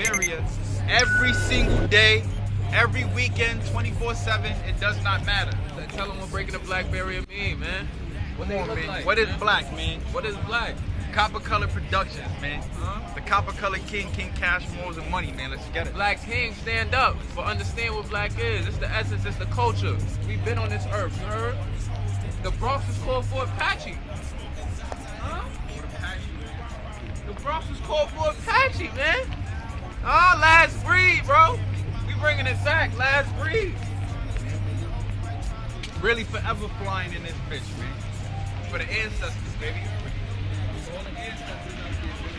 barrier every single day, every weekend, 24/7. It does not matter. Tell them what breaking the black barrier mean, man. What they look Man. like. What is man? black, man? What is black? Copper Color Productions, man. Huh? The Copper Color King Cash Morals and Money, man. Let's get it. Black King, stand up for understand what black is. It's the essence, it's the culture. We've been on this earth, you heard? The Bronx was called for Apache. Huh? The Bronx was called for Apache, man. Oh, last breed, bro. We bringing it back, last breed. Really forever flying in this bitch, man. For the ancestors, baby. For all the ancestors out there, baby.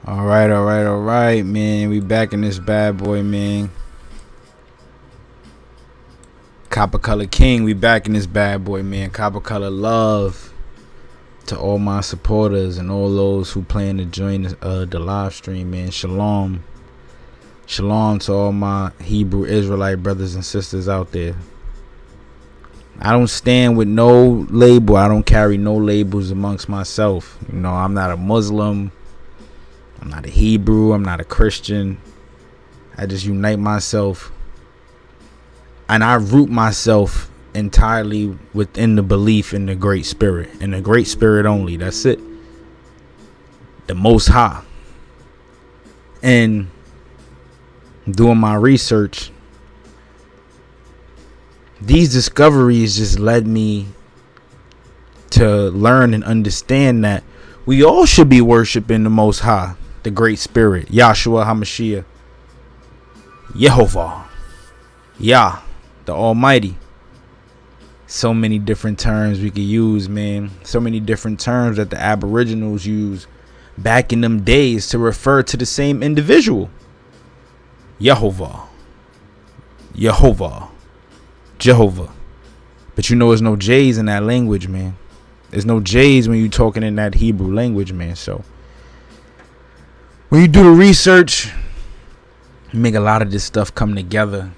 All right, man. We back in this bad boy, man. Copper Color King, we back in this bad boy, man. Copper Color love to all my supporters and all those who plan to join the live stream, man. Shalom. Shalom to all my Hebrew Israelite brothers and sisters out there. I don't stand with no label. I don't carry no labels amongst myself. You know, I'm not a Muslim. I'm not a Hebrew. I'm not a Christian. I just unite myself. And I root myself entirely within the belief in the Great Spirit. In the Great Spirit only. That's it. The Most High. And doing my research, these discoveries just led me to learn and understand that we all should be worshiping the Most High, the Great Spirit, Yahshua HaMashiach, Yehovah, Yah, the Almighty. So many different terms we could use, man. So many different terms that the Aboriginals use back in them days to refer to the same individual. Yehovah, Yehovah, Jehovah. But you know there's no J's in that language, man. There's no J's when you're talking in that Hebrew language, man. So when you do the research, you make a lot of this stuff come together.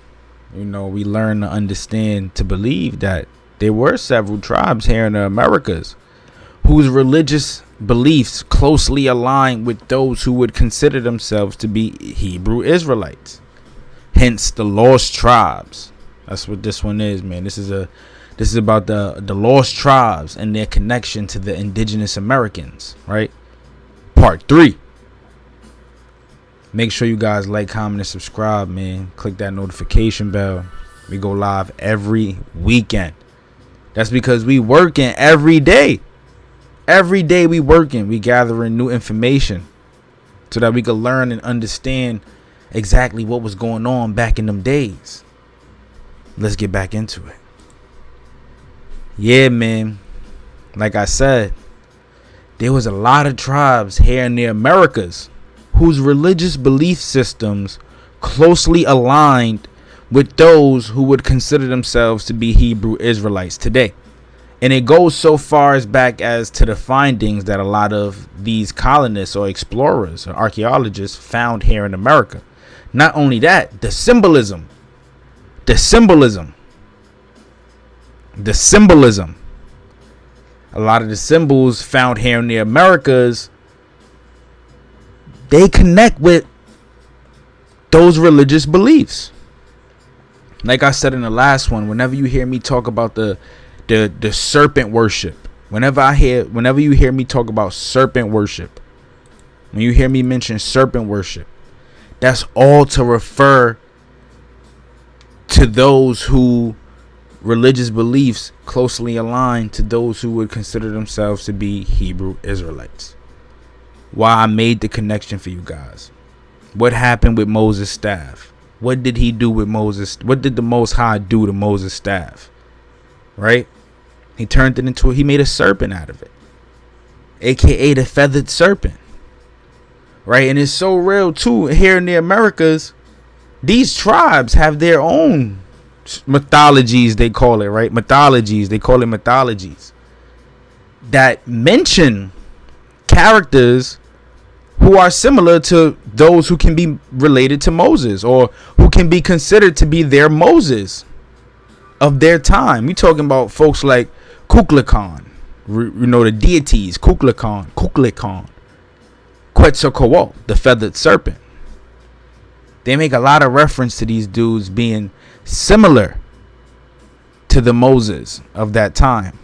You know, we learn to understand, to believe that there were several tribes here in the Americas whose religious beliefs closely aligned with those who would consider themselves to be Hebrew Israelites. Hence the lost tribes. That's what this one is, man. This is about the lost tribes and their connection to the indigenous Americans, right? Part 3. Make sure you guys like, comment, and subscribe, man. Click that notification bell. We go live every weekend. That's because we working every day. Every day we working. We gathering new information so that we can learn and understand exactly what was going on back in them days. Let's get back into it. Yeah, man. Like I said, there was a lot of tribes here in the Americas whose religious belief systems closely aligned with those who would consider themselves to be Hebrew Israelites today. And it goes so far as back as to the findings that a lot of these colonists or explorers or archaeologists found here in America. Not only that, the symbolism. A lot of the symbols found here in the Americas, they connect with those religious beliefs. Like I said in the last one, whenever you hear me talk about the serpent worship, whenever you hear me talk about serpent worship, when you hear me mention serpent worship, that's all to refer to those who religious beliefs closely align to those who would consider themselves to be Hebrew Israelites. Why I made the connection for you guys. What happened with Moses' staff? What did he do with Moses? What did the Most High do to Moses' staff? Right? He turned it into, he made a serpent out of it, aka the feathered serpent. Right? And it's so real too. Here in the Americas, these tribes have their own mythologies, they call it, right? Mythologies, they call it mythologies that mention characters who are similar to those who can be related to Moses, or who can be considered to be their Moses of their time. We talking about folks like Kukulkan, you know, the deities, Kukulkan, Quetzalcoatl, the feathered serpent. They make a lot of reference to these dudes being similar to the Moses of that time.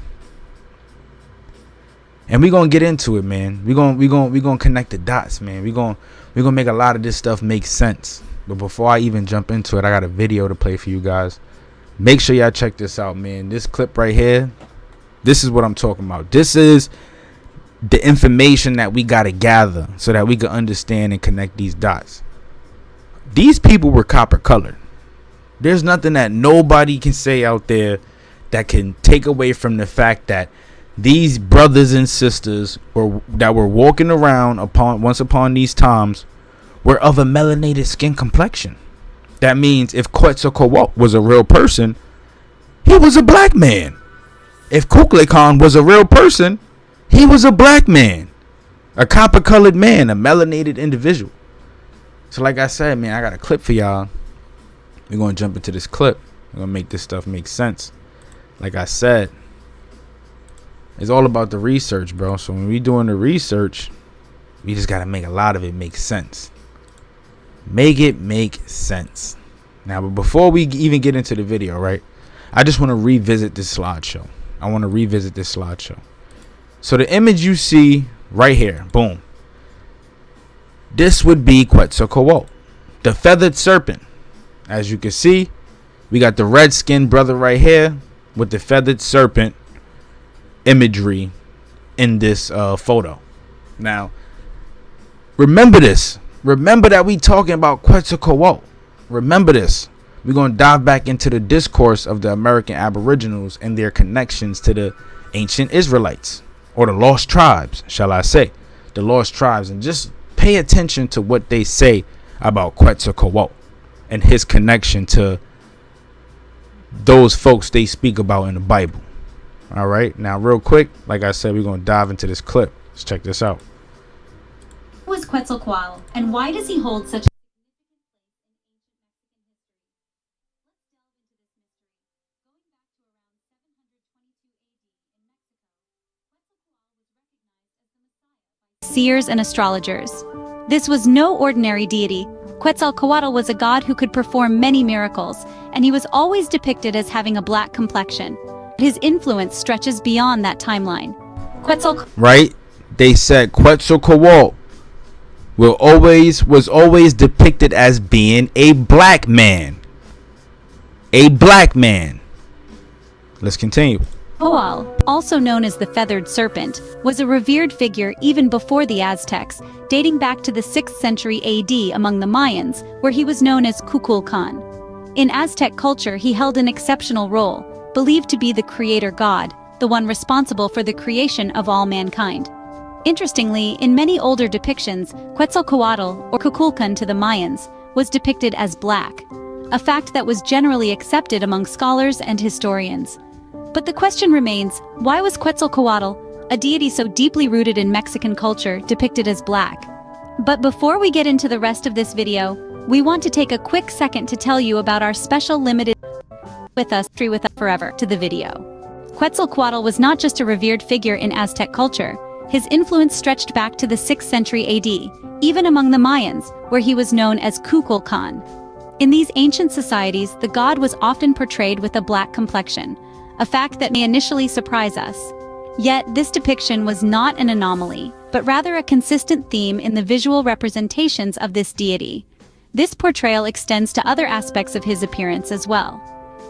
And we're going to get into it, man. We're going to connect the dots, man. We're going to make a lot of this stuff make sense. But before I even jump into it, I got a video to play for you guys. Make sure y'all check this out, man. This clip right here, this is what I'm talking about. This is the information that we got to gather so that we can understand and connect these dots. These people were copper colored. There's nothing that nobody can say out there that can take away from the fact that these brothers and sisters that were walking around once upon these times were of a melanated skin complexion. That means if Quetzalcoatl was a real person, he was a black man. If Kukulkan was a real person, he was a black man, a copper colored man, a melanated individual. So like I said, man, I got a clip for y'all. We're going to jump into this clip. We're going to make this stuff make sense. Like I said, it's all about the research, bro. So when we doing the research, we just got to make a lot of it make sense. Make it make sense. Now, but before we even get into the video, right, I just want to revisit this slideshow. So the image you see right here, boom. This would be Quetzalcoatl. the feathered serpent. As you can see, we got the red-skinned brother right here with the feathered serpent imagery in this photo. Now, remember this. Remember that we talking about Quetzalcoatl. Remember this. We're going to dive back into the discourse of the American Aboriginals and their connections to the ancient Israelites, or the lost tribes, shall I say. The lost tribes. And just pay attention to what they say about Quetzalcoatl and his connection to those folks they speak about in the Bible. All right. Now, real quick, like I said, we're going to dive into this clip. Let's check this out. Who is Quetzalcoatl, and why does he hold such seers and astrologers? This was no ordinary deity. Quetzalcoatl was a god who could perform many miracles, and he was always depicted as having a black complexion. His influence stretches beyond that timeline. Right? They said Quetzalcoatl was always depicted as being a black man. A black man. Let's continue. Quetzalcoatl, also known as the feathered serpent, was a revered figure even before the Aztecs, dating back to the 6th century AD among the Mayans, where he was known as Kukulkan. In Aztec culture, he held an exceptional role, believed to be the creator god, the one responsible for the creation of all mankind. Interestingly, in many older depictions, Quetzalcoatl, or Kukulkan to the Mayans, was depicted as black, a fact that was generally accepted among scholars and historians. But the question remains, why was Quetzalcoatl, a deity so deeply rooted in Mexican culture, depicted as black? But before we get into the rest of this video, we want to take a quick second to tell you about our special limited with us forever to the video. Quetzalcoatl was not just a revered figure in Aztec culture. His influence stretched back to the 6th century AD, even among the Mayans, where he was known as Kukulkan. In these ancient societies, the god was often portrayed with a black complexion, a fact that may initially surprise us. Yet, this depiction was not an anomaly, but rather a consistent theme in the visual representations of this deity. This portrayal extends to other aspects of his appearance as well.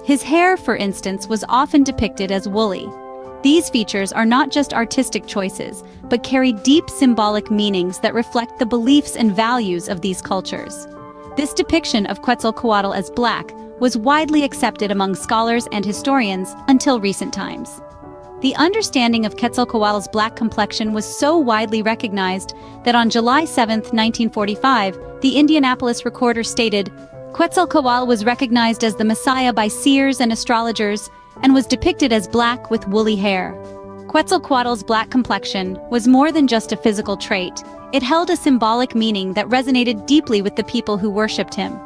His hair, for instance, was often depicted as woolly. These features are not just artistic choices, but carry deep symbolic meanings that reflect the beliefs and values of these cultures. This depiction of Quetzalcoatl as black was widely accepted among scholars and historians until recent times. The understanding of Quetzalcoatl's black complexion was so widely recognized that on July 7, 1945, the Indianapolis Recorder stated, Quetzalcoatl was recognized as the Messiah by seers and astrologers and was depicted as black with woolly hair. Quetzalcoatl's black complexion was more than just a physical trait. It held a symbolic meaning that resonated deeply with the people who worshipped him.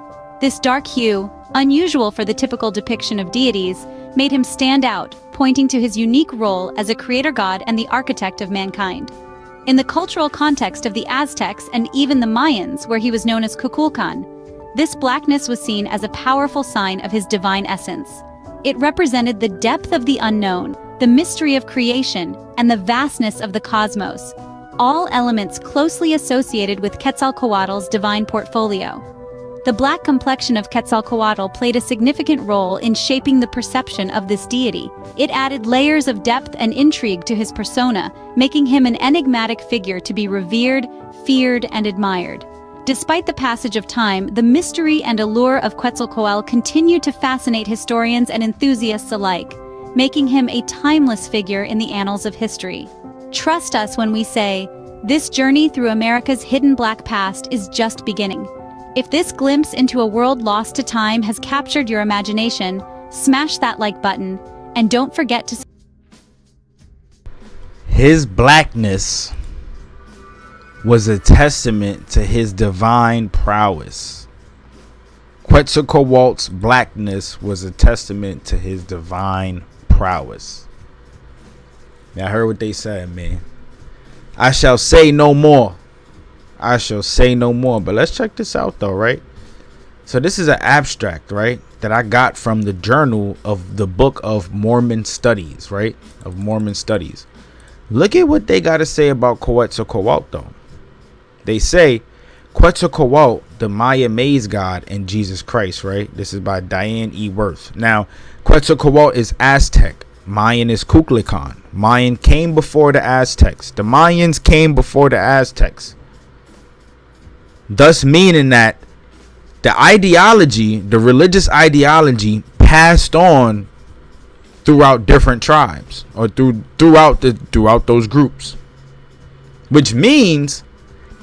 This dark hue, unusual for the typical depiction of deities, made him stand out, pointing to his unique role as a creator god and the architect of mankind. In the cultural context of the Aztecs and even the Mayans, where he was known as Kukulkan, this blackness was seen as a powerful sign of his divine essence. It represented the depth of the unknown, the mystery of creation, and the vastness of the cosmos, all elements closely associated with Quetzalcoatl's divine portfolio. The black complexion of Quetzalcoatl played a significant role in shaping the perception of this deity. It added layers of depth and intrigue to his persona, making him an enigmatic figure to be revered, feared, and admired. Despite the passage of time, the mystery and allure of Quetzalcoatl continue to fascinate historians and enthusiasts alike, making him a timeless figure in the annals of history. Trust us when we say, this journey through America's hidden black past is just beginning. If this glimpse into a world lost to time has captured your imagination, smash that like button, and don't forget to... His blackness was a testament to his divine prowess. Quetzalcoatl's blackness was a testament to his divine prowess. Now, I heard what they said, man. I shall say no more. I shall say no more. But let's check this out, though, right? So this is an abstract, right, that I got from the journal of the Book of Mormon Studies, right? Of Mormon Studies. Look at what they got to say about Quetzalcoatl, though. They say Quetzalcoatl the Maya maize god and Jesus Christ, right? This is by Diane E. Worth. Now, Quetzalcoatl is Aztec. Mayan is Kukulkan. Mayan came before the Aztecs. The Mayans came before the Aztecs. Thus meaning that the ideology, the religious ideology, passed on throughout different tribes or throughout those groups, which means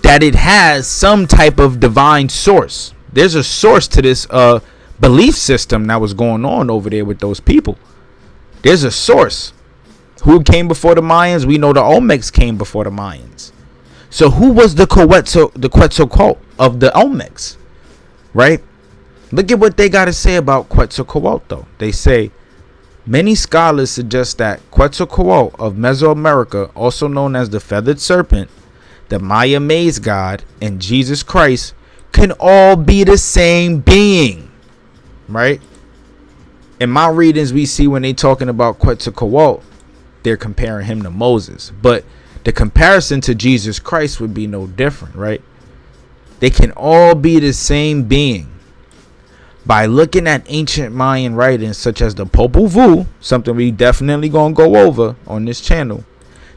that it has some type of divine source. There's a source to this belief system that was going on over there with those people. There's a source. Who came before the Mayans? We know the Olmecs came before the Mayans. So who was the Quetzalcoatl of the Olmecs? Right? Look at what they got to say about Quetzalcoatl, though. They say, many scholars suggest that Quetzalcoatl of Mesoamerica, also known as the feathered serpent, the Maya maize god, and Jesus Christ can all be the same being. Right? In my readings, we see when they talking about Quetzalcoatl, they're comparing him to Moses. But the comparison to Jesus Christ would be no different, right? They can all be the same being. By looking at ancient Mayan writings such as the Popol Vuh, something we definitely gonna go over on this channel,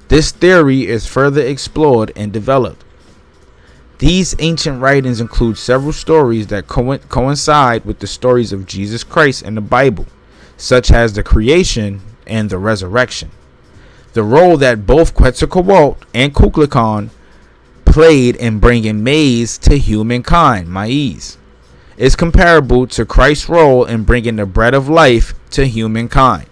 this theory is further explored and developed. These ancient writings include several stories that coincide with the stories of Jesus Christ in the Bible, such as the creation and the resurrection. The role that both Quetzalcoatl and Kukulkan played in bringing maize to humankind, maize, is comparable to Christ's role in bringing the bread of life to humankind.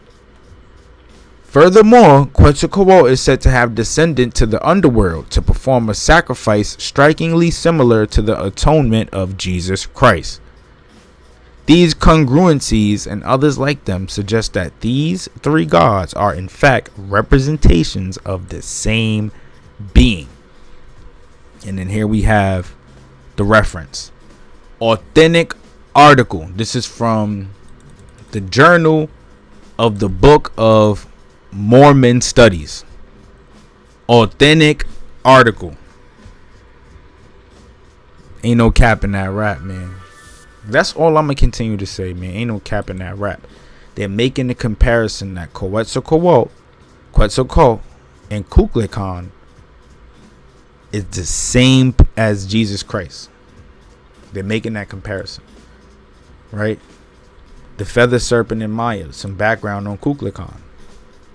Furthermore, Quetzalcoatl is said to have descended to the underworld to perform a sacrifice strikingly similar to the atonement of Jesus Christ. These congruencies and others like them suggest that these three gods are in fact representations of the same being. And then here we have the reference. Authentic article. This is from the Journal of the Book of Mormon Studies. Authentic article. Ain't no cap in that rap, man. That's all I'm gonna continue to say, man. Ain't no cap in that rap. They're making the comparison that Quetzalcoatl and Kukulkan is the same as Jesus Christ. They're making that comparison, right? The feather serpent in Maya. Some background on Kukulkan.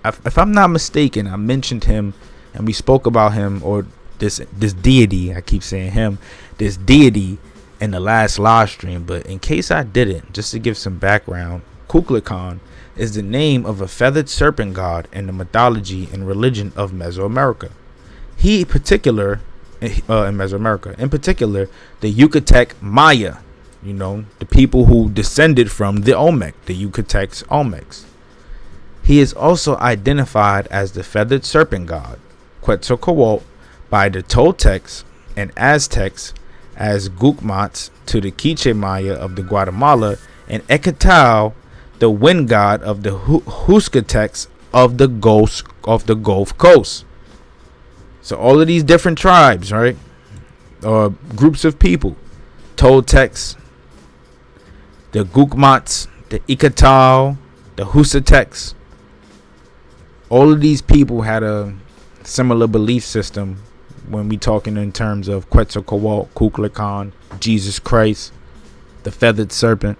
If I'm not mistaken, I mentioned him and we spoke about him, or this deity. I keep saying him. This deity in the last live stream, but in case I didn't, just to give some background, Kukulkan is the name of a feathered serpent god in the mythology and religion of Mesoamerica. In particular, the Yucatec Maya, the people who descended from the Olmec, the Yucatec Olmecs. He is also identified as the feathered serpent god, Quetzalcoatl, by the Toltecs and Aztecs, as Gukmats to the Quiche Maya of the Guatemala, and Ecatl, the wind god of the Huscatecs of the Gulf Coast. So all of these different tribes, right, or groups of people, Toltecs, the Gukmats, the Ecatl, the Huscatecs, all of these people had a similar belief system when we talking in terms of Quetzalcoatl, Kukulkan, Jesus Christ, the feathered serpent.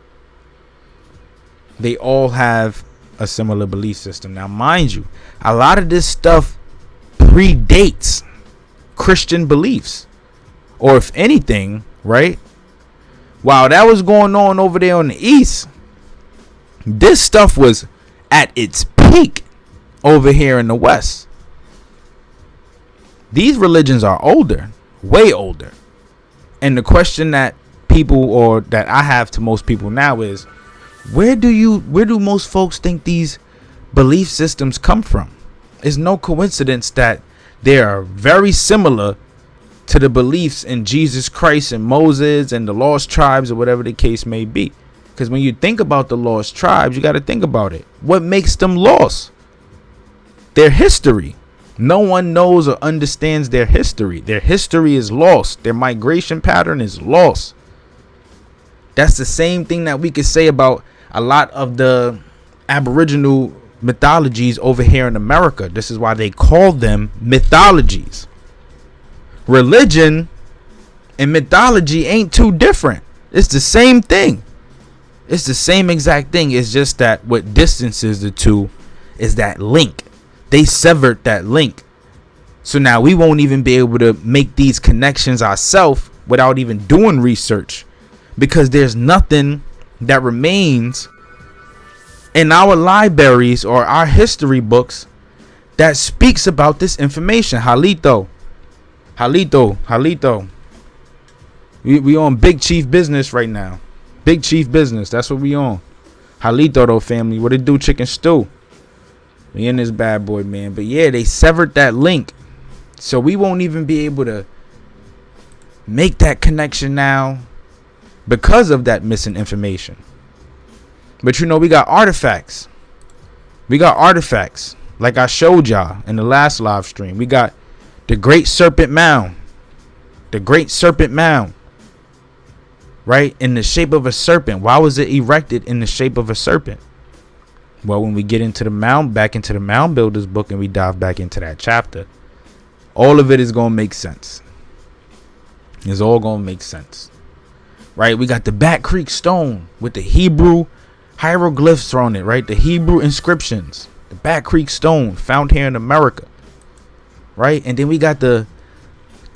They all have a similar belief system. Now, mind you, a lot of this stuff predates Christian beliefs. Or if anything, right, while that was going on over there on the east, this stuff was at its peak over here in the west. These religions are older, way older. And the question that people, or that I have to most people now, is where do most folks think these belief systems come from? It's no coincidence that they are very similar to the beliefs in Jesus Christ and Moses and the lost tribes, or whatever the case may be. Because when you think about the lost tribes, you got to think about it. What makes them lost? Their history. No one knows or understands their history. Their history is lost. Their migration pattern is lost. That's the same thing that we could say about a lot of the Aboriginal mythologies over here in America. This is why they call them mythologies. Religion and mythology ain't too different. It's the same thing. It's the same exact thing. It's just that what distances the two is that link. They severed that link. So now we won't even be able to make these connections ourselves without even doing research, because there's nothing that remains in our libraries or our history books that speaks about this information. Halito. We on Big Chief business right now. Big Chief business. That's what we on. Halito though, family. What it do, chicken stew? We in this bad boy, man. But yeah, they severed that link. So we won't even be able to make that connection now because of that missing information. But you know, we got artifacts. Like I showed y'all in the last live stream. We got the Great Serpent Mound. Right? In the shape of a serpent. Why was it erected in the shape of a serpent? Well, when we get into the mound, back into the Mound Builders book, and we dive back into that chapter, all of it is going to make sense. It's all going to make sense. Right? We got the Bat Creek Stone with the Hebrew hieroglyphs on it, right? The Hebrew inscriptions. The Bat Creek Stone found here in America. Right? And then we got the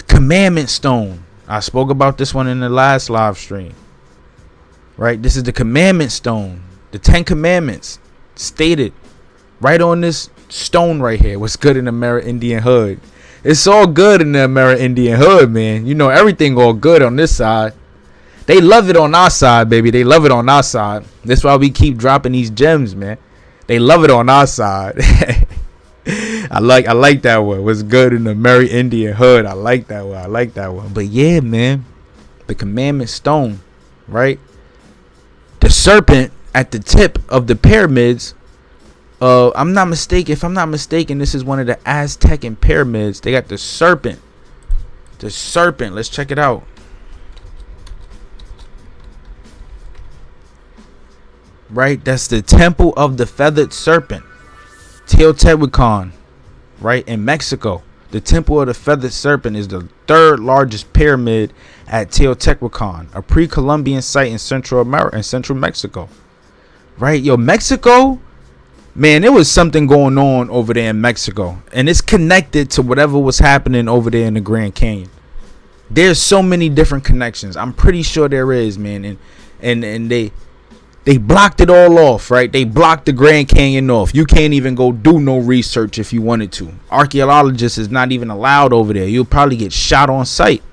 Commandment Stone. I spoke about this one in the last live stream. Right? This is the Commandment Stone. The 10 Commandments stated right on this stone right here. What's good in the Amerindian hood? It's all good in the Amerindian hood, man. You know, everything all good on this side. They love it on our side, baby. They love it on our side. That's why we keep dropping these gems, man. They love it on our side. I like that one. What's good in the Amerindian hood? I like that one. But yeah, man, the Commandment Stone, right? The serpent at the tip of the pyramids. If I'm not mistaken, this is one of the Aztecan pyramids. They got the serpent. Let's check it out. Right, that's the Temple of the Feathered Serpent, Teotihuacan, right, in Mexico. The Temple of the Feathered Serpent is the third largest pyramid at Teotihuacan, a pre-Columbian site in Central America and Central Mexico. Right, yo, Mexico, man, there was something going on over there in Mexico, and it's connected to whatever was happening over there in the Grand Canyon. There's so many different connections. I'm pretty sure there is, man, and they blocked it all off, right? They blocked the Grand Canyon off. You can't even go do no research if you wanted to. Archaeologists is not even allowed over there. You'll probably get shot on sight,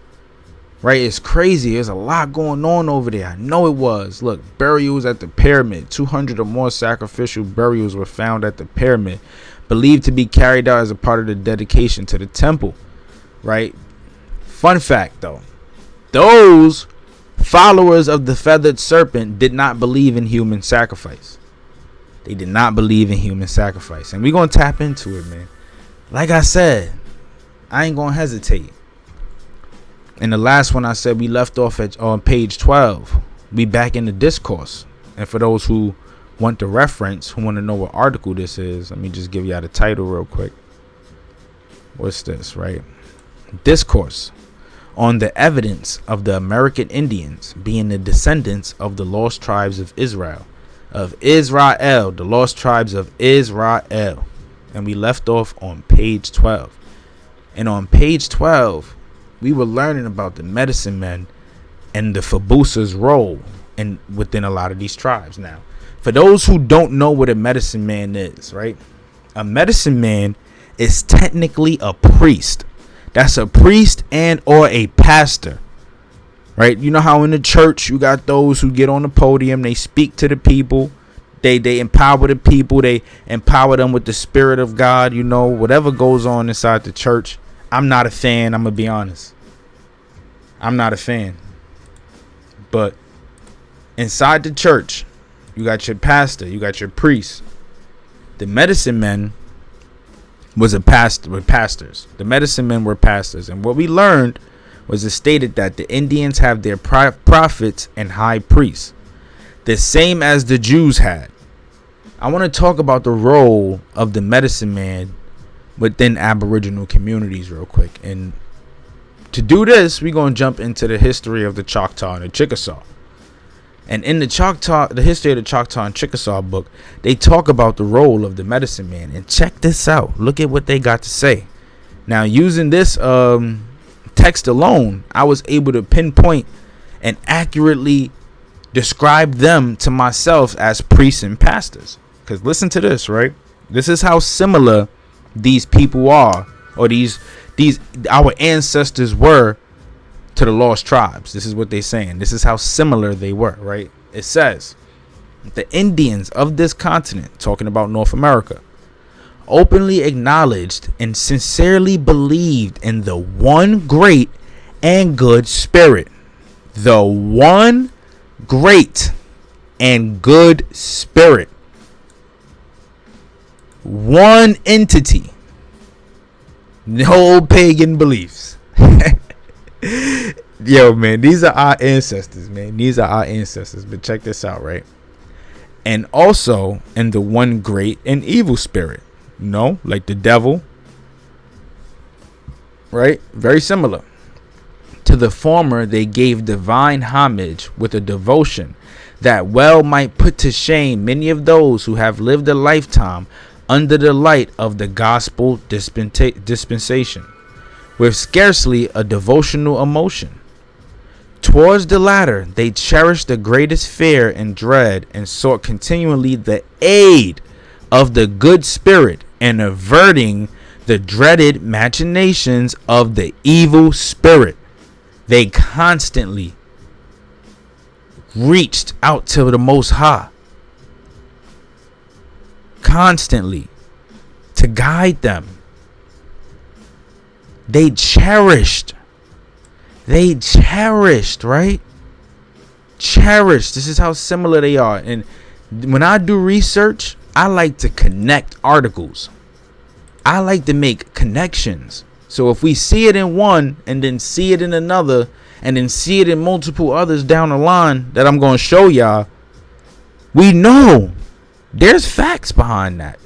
right? It's crazy. There's a lot going on over there. I know it was. Look, burials at the pyramid. 200 or more sacrificial burials were found at the pyramid, believed to be carried out as a part of the dedication to the temple, right? Fun fact, though. Those followers of the feathered serpent did not believe in human sacrifice. They did not believe in human sacrifice. And we're going to tap into it, man. Like I said, I ain't going to hesitate. In the last one I said we left off on page 12. We back in the Discourse. And for those who want the reference, who want to know what article this is, let me just give you the title real quick. What's this, right? Discourse on the evidence of the American Indians being the descendants of the lost tribes of Israel. The lost tribes of Israel. And we left off on page 12. And on page 12, we were learning about the medicine men and the Fabusa's role within a lot of these tribes. Now, for those who don't know what a medicine man is, right? A medicine man is technically a priest. That's a priest and or a pastor, right? You know how in the church you got those who get on the podium, they speak to the people, they empower the people, they empower them with the spirit of God, you know, whatever goes on inside the church. I'm not a fan, I'm gonna be honest. I'm not a fan. But inside the church, you got your pastor, you got your priest. The medicine men were pastors. The medicine men were pastors. And what we learned was it stated that the Indians have their prophets and high priests, the same as the Jews had. I want to talk about the role of the medicine man within Aboriginal communities real quick. And to do this, we're going to jump into the history of the Choctaw and the Chickasaw. And in the history of the Choctaw and Chickasaw book, they talk about the role of the medicine man. And check this out. Look at what they got to say. Now, using this text alone, I was able to pinpoint and accurately describe them to myself as priests and pastors. Because listen to this, right? This is how similar these people are, or these our ancestors were to the lost tribes. This is what they're saying. This is how similar they were, right? It says the Indians of this continent, talking about North America, openly acknowledged and sincerely believed in the one great and good spirit. The one great and good spirit. One entity. No pagan beliefs. Yo, man, these are our ancestors, man. These are our ancestors. But check this out, right? And also in the one great and evil spirit. No, like the devil. Right? Very similar. To the former, they gave divine homage with a devotion that well might put to shame many of those who have lived a lifetime under the light of the gospel dispensation, with scarcely a devotional emotion. Towards the latter, they cherished the greatest fear and dread, and sought continually the aid of the good spirit in averting the dreaded machinations of the evil spirit. They constantly reached out to the Most High, constantly, to guide them. They cherished, right? Cherished. This is how similar they are. And when I do research, I like to connect articles. I like to make connections. So if we see it in one and then see it in another and then see it in multiple others down the line that I'm going to show y'all, we know there's facts behind that.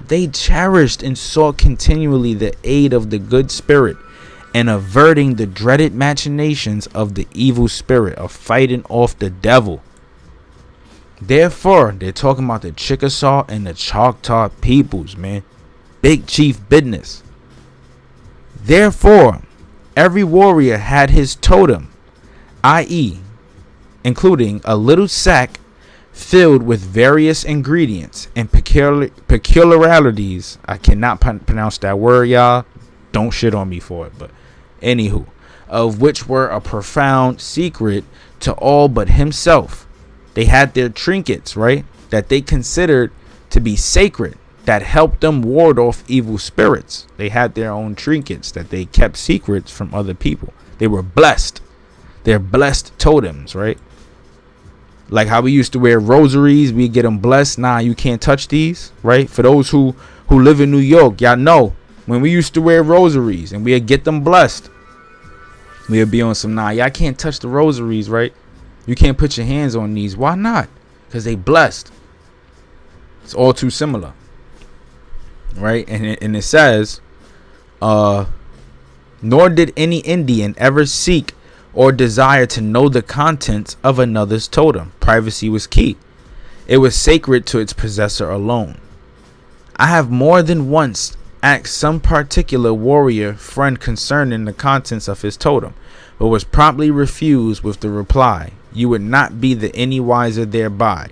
They cherished and sought continually the aid of the good spirit and averting the dreaded machinations of the evil spirit, of fighting off the devil. Therefore, they're talking about the Chickasaw and the Choctaw peoples, man. Big chief business. Therefore, every warrior had his totem, i.e., including a little sack filled with various ingredients and peculiarities. I cannot pronounce that word, y'all. Don't shit on me for it, but anywho, of which were a profound secret to all but himself. They had their trinkets, right, that they considered to be sacred, that helped them ward off evil spirits. They had their own trinkets that they kept secrets from other people. They were blessed. They're blessed totems, right? Like how we used to wear rosaries, we get them blessed. Nah, you can't touch these, right? For those who live in New York, y'all know when we used to wear rosaries and we'd get them blessed, we'd be on some, nah, y'all can't touch the rosaries, right? You can't put your hands on these. Why not? Because they blessed. It's all too similar, right? And it says, nor did any Indian ever seek or desire to know the contents of another's totem. Privacy was key. It was sacred to its possessor alone. I have more than once asked some particular warrior friend concerning the contents of his totem, but was promptly refused with the reply, "You would not be the any wiser thereby."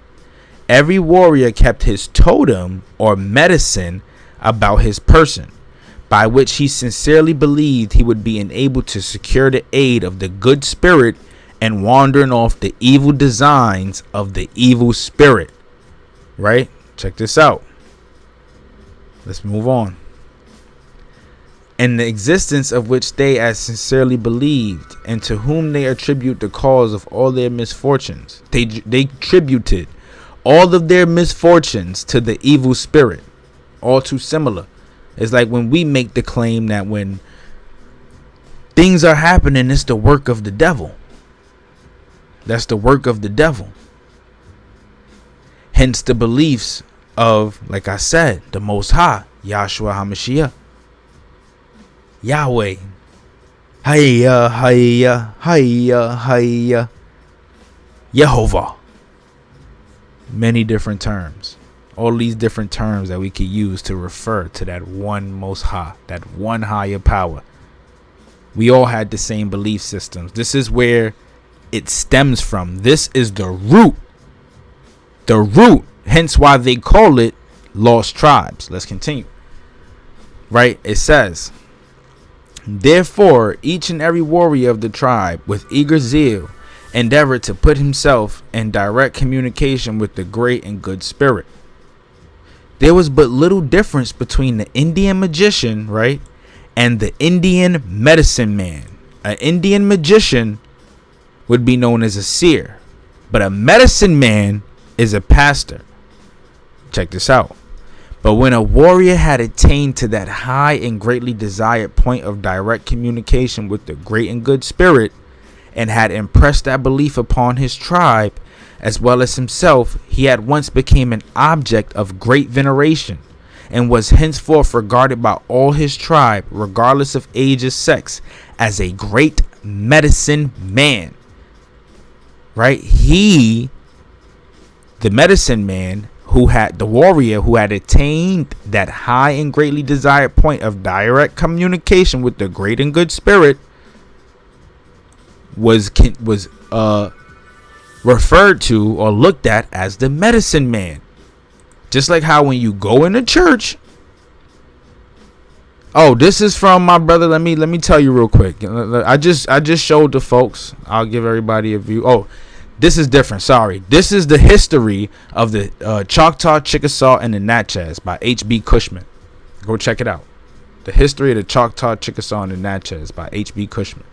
Every warrior kept his totem or medicine about his person, by which he sincerely believed he would be enabled to secure the aid of the good spirit and wandering off the evil designs of the evil spirit. Right? Check this out. Let's move on. And the existence of which they as sincerely believed, and to whom they attribute the cause of all their misfortunes. They attributed all of their misfortunes to the evil spirit. All too similar. It's like when we make the claim that when things are happening. It's the work of the devil. That's the work of the devil. Hence the beliefs of, like I said, the Most High, Yahshua HaMashiach, Yahweh, Hayya, Hayya, Hayya, Hayya, Yehovah. Many different terms. All these different terms that we could use to refer to that one Most High, that one higher power. We all had the same belief systems. This is where it stems from. This is the root. The root. Hence why they call it lost tribes. Let's continue. Right? It says, therefore, each and every warrior of the tribe with eager zeal endeavored to put himself in direct communication with the great and good spirit. There was but little difference between the Indian magician, right, and the Indian medicine man. An Indian magician would be known as a seer, but a medicine man is a pastor. Check this out. But when a warrior had attained to that high and greatly desired point of direct communication with the great and good spirit, and had impressed that belief upon his tribe as well as himself, he at once became an object of great veneration, and was henceforth regarded by all his tribe, regardless of age or sex, as a great medicine man. Right? He, the medicine man, who had the warrior who had attained that high and greatly desired point of direct communication with the great and good spirit, was referred to or looked at as the medicine man. Just like how when you go into church. Oh, this is from my brother. Let me tell you real quick. I just showed the folks. I'll give everybody a view. Oh, this is different. Sorry. This is the history of the Choctaw, Chickasaw, and the Natchez by H.B. Cushman. Go check it out. The history of the Choctaw, Chickasaw, and the Natchez by H.B. Cushman.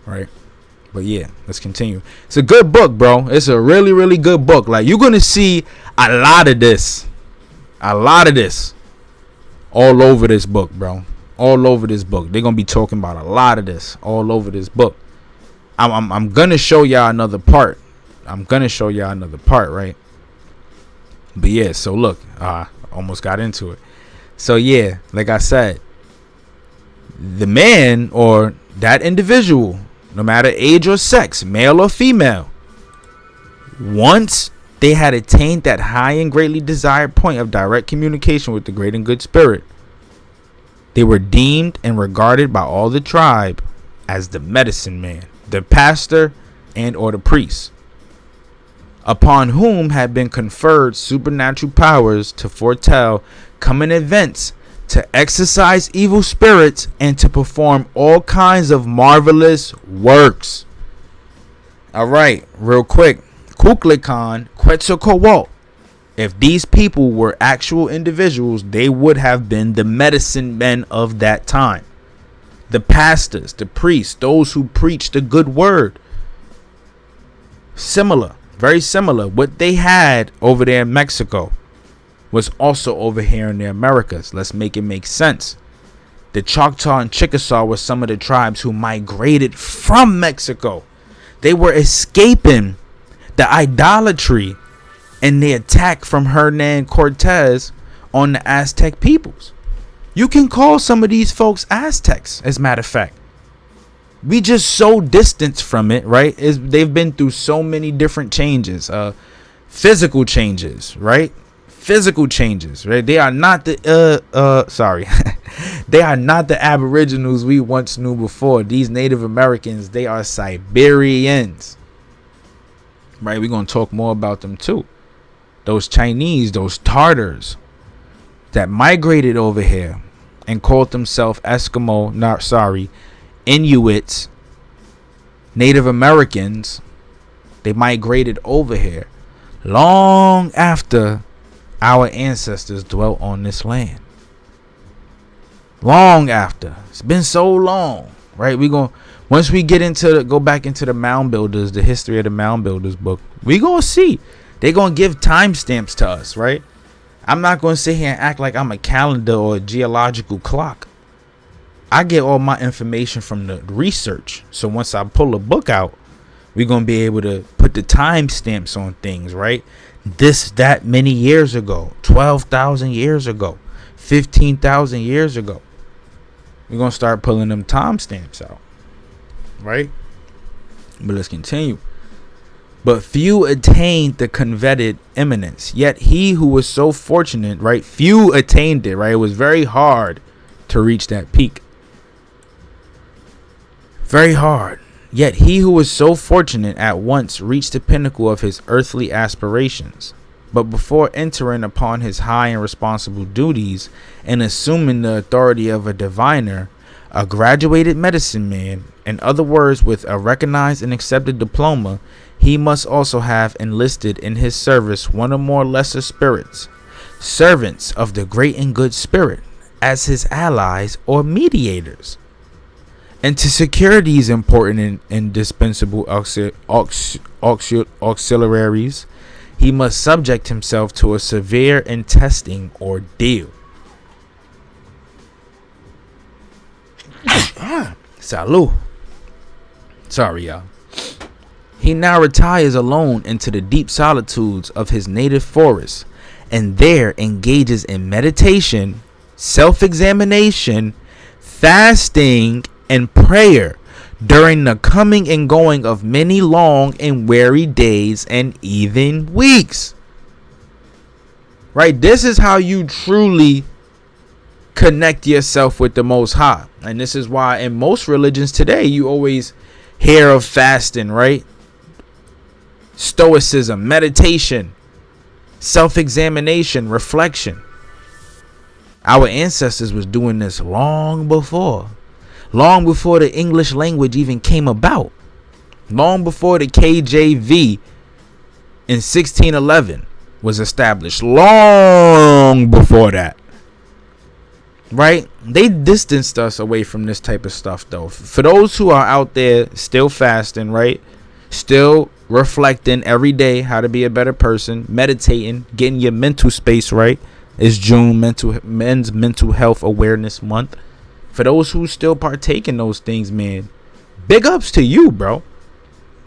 Right. But yeah, let's continue. It's a good book, bro. It's a really, really good book. Like, you're going to see a lot of this. All over this book, bro. All over this book. They're going to be talking about a lot of this all over this book. I'm going to show y'all another part. Right? But yeah, so look. Almost got into it. So yeah, like I said, the man or that individual, no matter age or sex, male or female, once they had attained that high and greatly desired point of direct communication with the great and good spirit, they were deemed and regarded by all the tribe as the medicine man, the pastor, and or the priest, upon whom had been conferred supernatural powers to foretell coming events, to exorcise evil spirits, and to perform all kinds of marvelous works. All right, real quick. Kukulkan, Quetzalcoatl. If these people were actual individuals, they would have been the medicine men of that time. The pastors, the priests, those who preach the good word. Similar, very similar. What they had over there in Mexico was also over here in the Americas. Let's make it make sense. The Choctaw and Chickasaw were some of the tribes who migrated from Mexico. They were escaping the idolatry and the attack from Hernan Cortez on the Aztec peoples. You can call some of these folks Aztecs, as a matter of fact. We just so distant from it, right? They've been through so many different changes, physical changes, right? Physical changes, right? They are not the they are not the Aboriginals we once knew before. These Native Americans, they are Siberians, right? We're gonna talk more about them too. Those Chinese, those Tartars that migrated over here and called themselves Inuits, Native Americans. They migrated over here long after our ancestors dwelt on this land. Long after. It's been so long, right? Once we get go back into the mound builders, the history of the mound builders book, we gonna see. They're gonna give timestamps to us, right? I'm not gonna sit here and act like I'm a calendar or a geological clock. I get all my information from the research. So once I pull a book out, we're going to be able to put the timestamps on things, right? This, that many years ago, 12,000 years ago, 15,000 years ago. We're going to start pulling them timestamps out, right? But let's continue. But few attained the coveted eminence. Yet he who was so fortunate, right? Few attained it, right? It was very hard to reach that peak. Very hard. Yet he who was so fortunate at once reached the pinnacle of his earthly aspirations. But before entering upon his high and responsible duties and assuming the authority of a diviner, a graduated medicine man, in other words, with a recognized and accepted diploma, he must also have enlisted in his service one or more lesser spirits, servants of the great and good spirit, as his allies or mediators. And to secure these important and indispensable auxiliaries, he must subject himself to a severe and testing ordeal. Salud. Sorry, y'all. He now retires alone into the deep solitudes of his native forest, and there engages in meditation, self-examination, fasting, and prayer during the coming and going of many long and weary days and even weeks. Right? This is how you truly connect yourself with the Most High. And this is why in most religions today, you always hear of fasting, right? Stoicism, meditation, self-examination, reflection. Our ancestors was doing this long before the English language even came about, long before the KJV in 1611 was established, long before that, right? They distanced us away from this type of stuff, though. For those who are out there still fasting, right, still reflecting every day how to be a better person, meditating, getting your mental space right. It's June, Men's Mental Health Awareness Month. For those who still partake in those things, man, big ups to you, bro.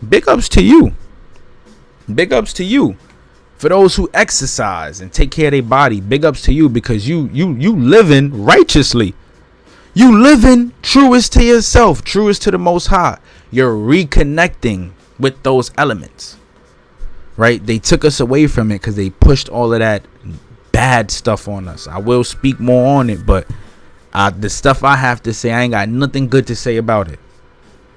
Big ups to you. Big ups to you. For those who exercise and take care of their body, big ups to you, because you living righteously. You living truest to yourself, truest to the Most High. You're reconnecting with those elements, right? They took us away from it because they pushed all of that bad stuff on us. I will speak more on it, but the stuff I have to say, I ain't got nothing good to say about it,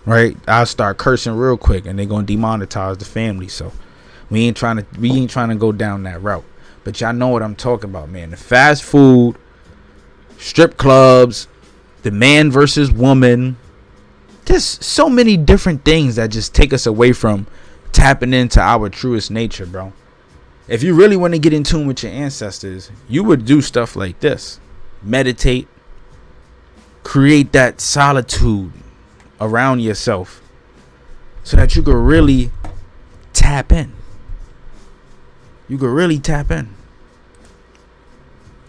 right? I'll start cursing real quick and they're gonna demonetize the family. So we ain't trying to go down that route. But y'all know what I'm talking about, man. The fast food, strip clubs, the man versus woman, just so many different things that just take us away from tapping into our truest nature, bro. If you really want to get in tune with your ancestors, you would do stuff like this. Meditate. Create that solitude around yourself so that you could really tap in. You could really tap in.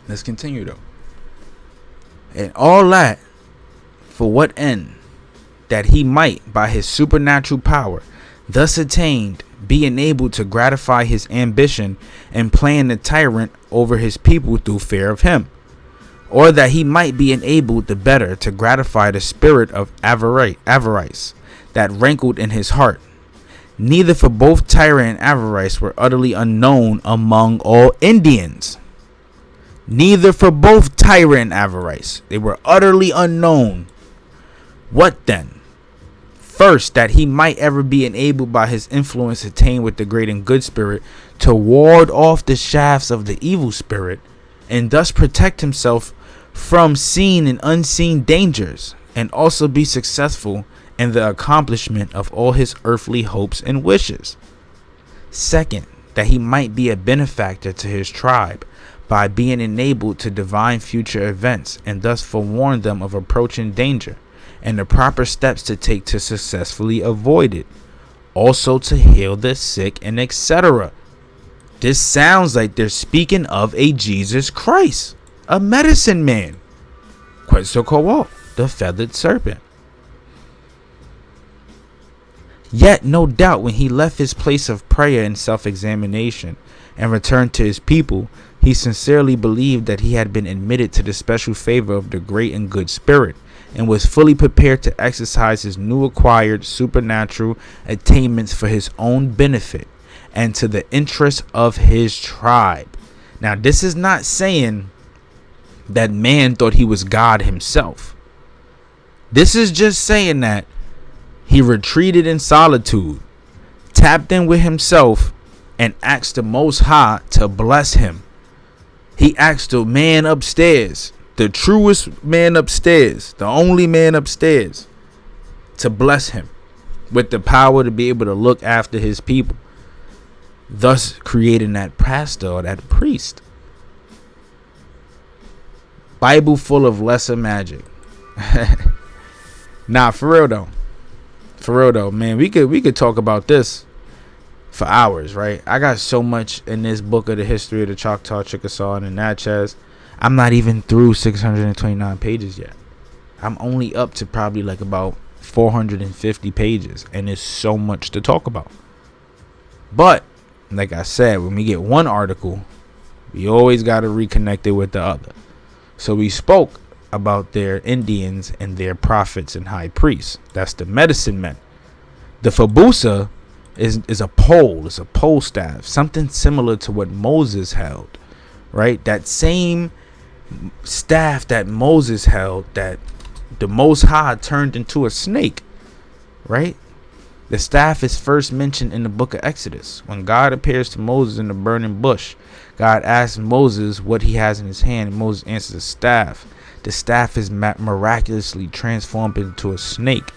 Let's continue, though. And all that for what end? That he might, by his supernatural power, thus attained, be enabled to gratify his ambition and plan the tyrant over his people through fear of him. Or that he might be enabled the better to gratify the spirit of avarice that rankled in his heart. Neither for both tyrant and avarice were utterly unknown among all Indians. Neither for both tyrant and avarice. They were utterly unknown. What then? First, that he might ever be enabled by his influence attained with the great and good spirit to ward off the shafts of the evil spirit, and thus protect himself from seen and unseen dangers, and also be successful in the accomplishment of all his earthly hopes and wishes. Second, that he might be a benefactor to his tribe by being enabled to divine future events, and thus forewarn them of approaching danger and the proper steps to take to successfully avoid it. Also to heal the sick and etc. This sounds like they're speaking of a Jesus Christ, a medicine man. Quite so co-op. the feathered serpent. Yet, no doubt, when he left his place of prayer and self-examination and returned to his people, he sincerely believed that he had been admitted to the special favor of the great and good spirit, and was fully prepared to exercise his new acquired supernatural attainments for his own benefit and to the interest of his tribe. Now, this is not saying that man thought he was God himself. This is just saying that he retreated in solitude, tapped in with himself, and asked the Most High to bless him. He asked the man upstairs, the truest man upstairs, the only man upstairs, to bless him with the power to be able to look after his people, thus creating that pastor or that priest. Bible full of lesser magic. Nah, for real though, man, we could talk about this for hours, right? I got so much in this book of the history of the Choctaw, Chickasaw, and the Natchez. I'm not even through 629 pages yet. I'm only up to probably like about 450 pages, and there's so much to talk about. But like I said, when we get one article, we always got to reconnect it with the other. So we spoke about their Indians and their prophets and high priests. That's the medicine men. The Fabusa is a pole. It's a pole staff, something similar to what Moses held, right? That same staff that Moses held, that the Most High turned into a snake, right? The staff is first mentioned in the book of Exodus. When God appears to Moses in the burning bush, God asks Moses what he has in his hand, and Moses answers a staff. The staff is miraculously transformed into a snake,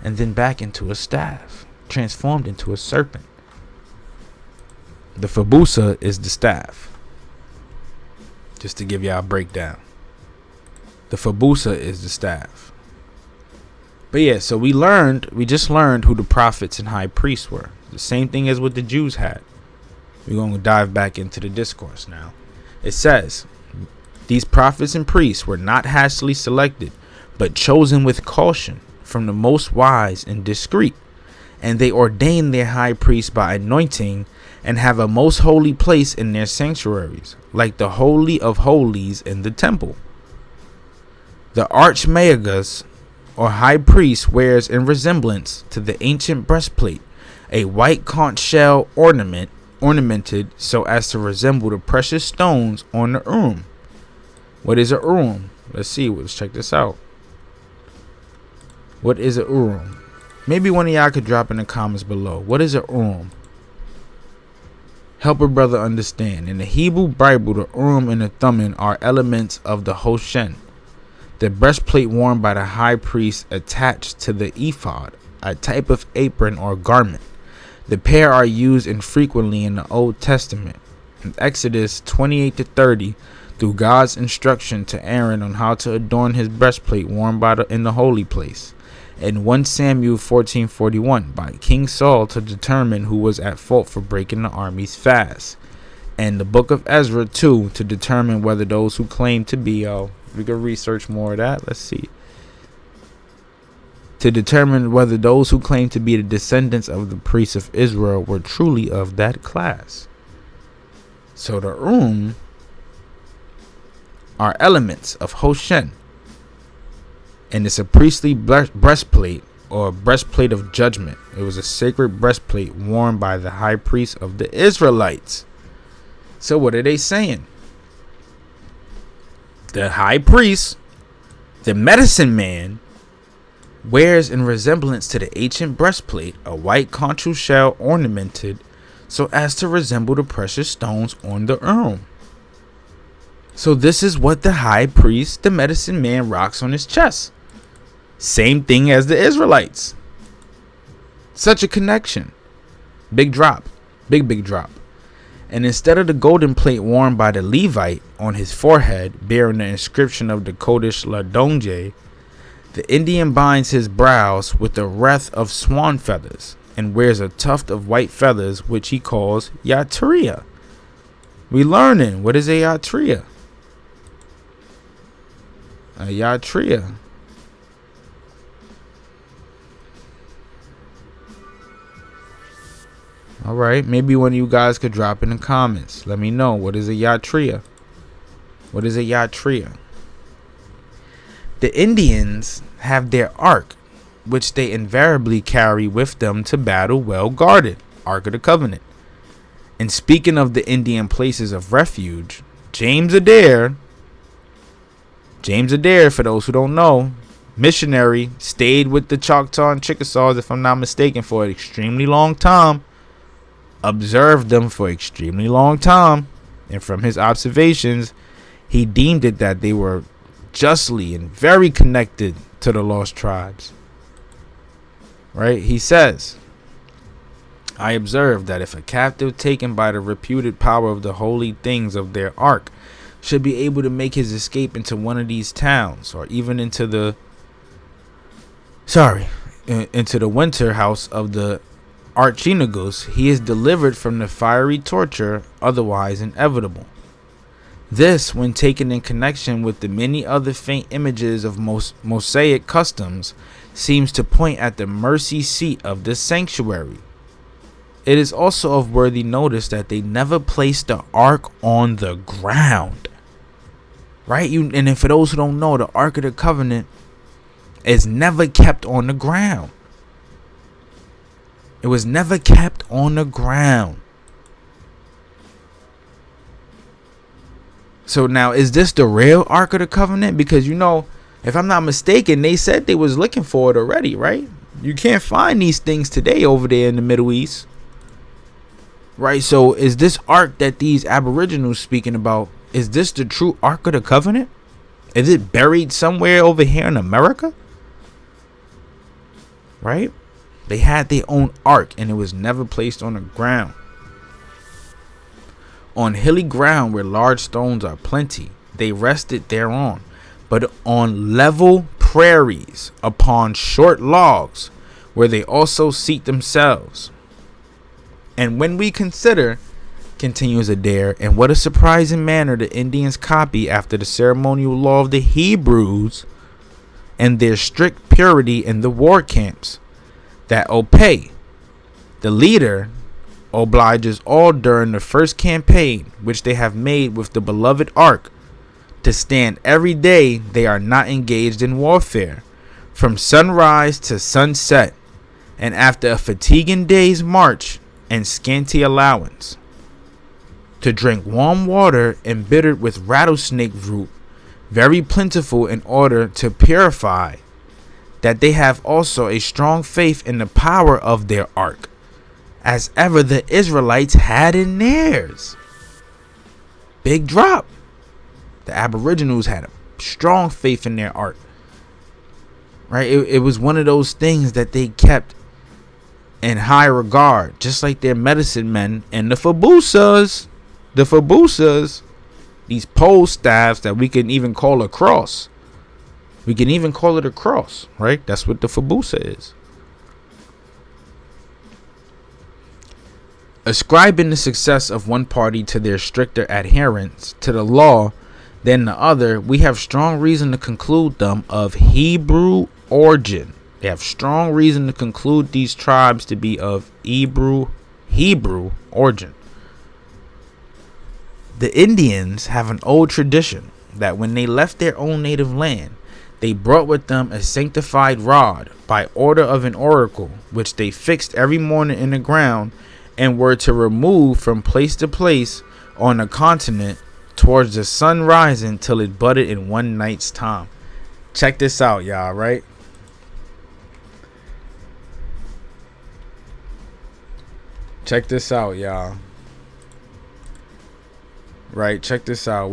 and then back into a staff, transformed into a serpent. The Fabusa is the staff. Just to give y'all a breakdown. The Fabusa is the staff. But yeah, so we just learned who the prophets and high priests were. The same thing as what the Jews had. We're going to dive back into the discourse now. It says, these prophets and priests were not hastily selected, but chosen with caution from the most wise and discreet. And they ordained their high priest by anointing, and have a most holy place in their sanctuaries, like the holy of holies in the temple. The archmagus, or high priest, wears in resemblance to the ancient breastplate a white conch shell ornamented so as to resemble the precious stones on the urim. What is a urim? Let's see. Let's check this out. What is a urim? Maybe one of y'all could drop in the comments below. What is a urim? Help a brother understand. In the Hebrew Bible, the Urim and the Thummim are elements of the Hoshen, the breastplate worn by the high priest attached to the ephod, a type of apron or garment. The pair are used infrequently in the Old Testament. In Exodus 28-30, through God's instruction to Aaron on how to adorn his breastplate worn in the holy place. In 1 Samuel 14:41, by King Saul to determine who was at fault for breaking the army's fast. And the book of Ezra 2 to determine whether those who claim to be, we can research more of that. Let's see. To determine whether those who claim to be the descendants of the priests of Israel were truly of that class. So the are elements of Hoshen. And it's a priestly breastplate, or breastplate of judgment. It was a sacred breastplate worn by the high priest of the Israelites. So what are they saying? The high priest, the medicine man, wears in resemblance to the ancient breastplate a white conch shell ornamented so as to resemble the precious stones on the urim. So this is what the high priest, the medicine man, rocks on his chest. Same thing as the Israelites. Such a connection. Big drop. Big drop. And instead of the golden plate worn by the Levite on his forehead, bearing the inscription of the Kodesh Ladonje, the Indian binds his brows with a wreath of swan feathers and wears a tuft of white feathers, which he calls Yatria. We learning, what is a Yatria? A Yatria All right, maybe one of you guys could drop in the comments. Let me know, what is a Yatria? What is a Yatria? The Indians have their ark, which they invariably carry with them to battle well guarded. Ark of the Covenant. And speaking of the Indian places of refuge, James Adair, for those who don't know, missionary, stayed with the Choctaw and Chickasaws, if I'm not mistaken, for an extremely long time. Observed them for an extremely long time. And from his observations, he deemed it that they were justly and very connected to the lost tribes. Right? He says, I observed that if a captive taken by the reputed power of the holy things of their ark should be able to make his escape into one of these towns, or even into the winter house of the Archinagus, he is delivered from the fiery torture otherwise inevitable. This, when taken in connection with the many other faint images of Mosaic customs, seems to point at the mercy seat of the sanctuary. It is also of worthy notice that they never placed the ark on the ground. Right? And for those who don't know, the Ark of the Covenant is never kept on the ground. It was never kept on the ground. So now, is this the real Ark of the Covenant? Because, if I'm not mistaken, they said they was looking for it already, right? You can't find these things today over there in the Middle East. Right? So is this Ark that these Aboriginals speaking about, is this the true Ark of the Covenant? Is it buried somewhere over here in America? Right? They had their own ark, and it was never placed on the ground. On hilly ground where large stones are plenty, they rested thereon. But on level prairies, upon short logs, where they also seat themselves. And when we consider, continues Adair, and what a surprising manner the Indians copy after the ceremonial law of the Hebrews and their strict purity in the war camps, that Opay, the leader, obliges all during the first campaign which they have made with the beloved ark, to stand every day they are not engaged in warfare, from sunrise to sunset, and after a fatiguing day's march and scanty allowance, to drink warm water embittered with rattlesnake root, very plentiful, in order to purify, that they have also a strong faith in the power of their ark, as ever the Israelites had in theirs. Big drop. The Aboriginals had a strong faith in their ark. Right? It was one of those things that they kept in high regard, just like their medicine men and the Fabusas. The Fabusas, these pole staffs that we can even call a cross. We can even call it a cross, right? That's what the Fabusa is. Ascribing the success of one party to their stricter adherence to the law than the other, we have strong reason to conclude them of Hebrew origin. They have strong reason to conclude these tribes to be of Hebrew origin. The Indians have an old tradition that when they left their own native land, they brought with them a sanctified rod by order of an oracle, which they fixed every morning in the ground, and were to remove from place to place on the continent towards the sun rising till it budded in one night's time. Check this out, y'all, right? Check this out, y'all. Right, check this out.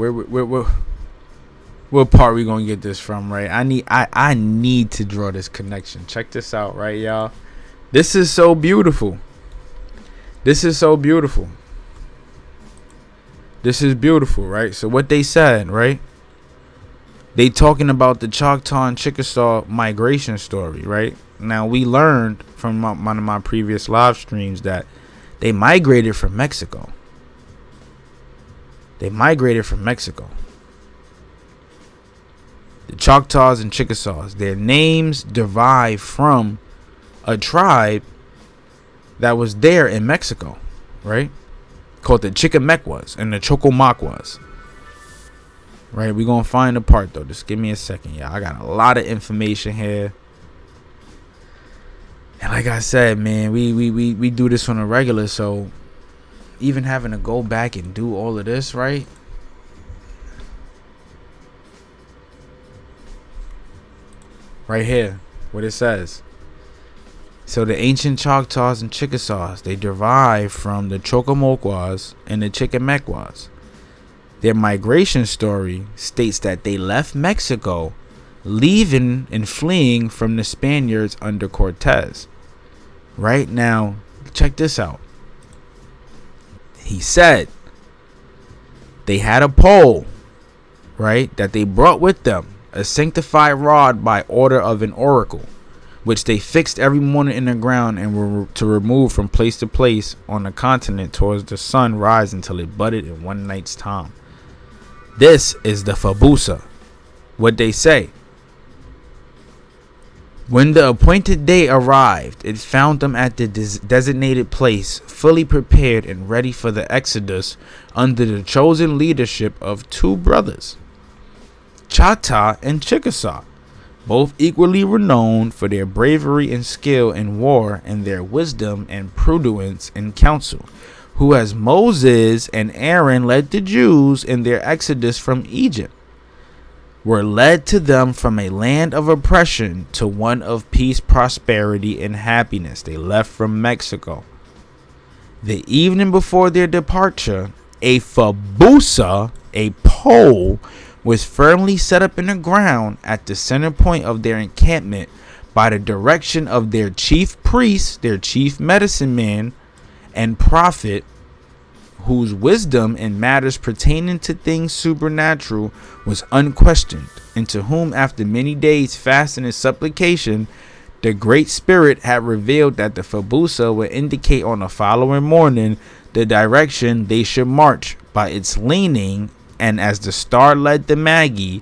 What part we gonna get this from, right? I need to draw this connection. Check this out, right, y'all? This is so beautiful. This is so beautiful. This is beautiful, right? So what they said, right? They talking about the Choctaw and Chickasaw migration story, right? Now we learned from one of my previous live streams that they migrated from Mexico. They migrated from Mexico. The Choctaws and Chickasaws, their names derive from a tribe that was there in Mexico. right? Called the Chichimequas and the Chocomaquas. Right, we're gonna find the part though. Just give me a second, y'all. I got a lot of information here. And like I said, man, we do this on a regular, so even having to go back and do all of this, right? Right here, what it says. So the ancient Choctaws and Chickasaws, they derive from the Chocomoquas and the Chichimequas. Their migration story states that they left Mexico, leaving and fleeing from the Spaniards under Cortez. Right now, check this out. He said they had a pole, right, that they brought with them, a sanctified rod by order of an oracle, which they fixed every morning in the ground and were to remove from place to place on the continent towards the sun rise until it budded in one night's time. This is the Fabusa. What they say. When the appointed day arrived, it found them at the designated place, fully prepared and ready for the exodus under the chosen leadership of two brothers, Chata and Chickasaw, both equally renowned for their bravery and skill in war and their wisdom and prudence in counsel, who as Moses and Aaron led the Jews in their exodus from Egypt, were led to them from a land of oppression to one of peace, prosperity, and happiness. They left from Mexico. The evening before their departure, a Fabusa, a pole, was firmly set up in the ground at the center point of their encampment by the direction of their chief priest, their chief medicine man, and prophet, whose wisdom in matters pertaining to things supernatural was unquestioned, and to whom after many days fasting and supplication, the Great Spirit had revealed that the Fabusa would indicate on the following morning the direction they should march by its leaning, and as the star led the Magi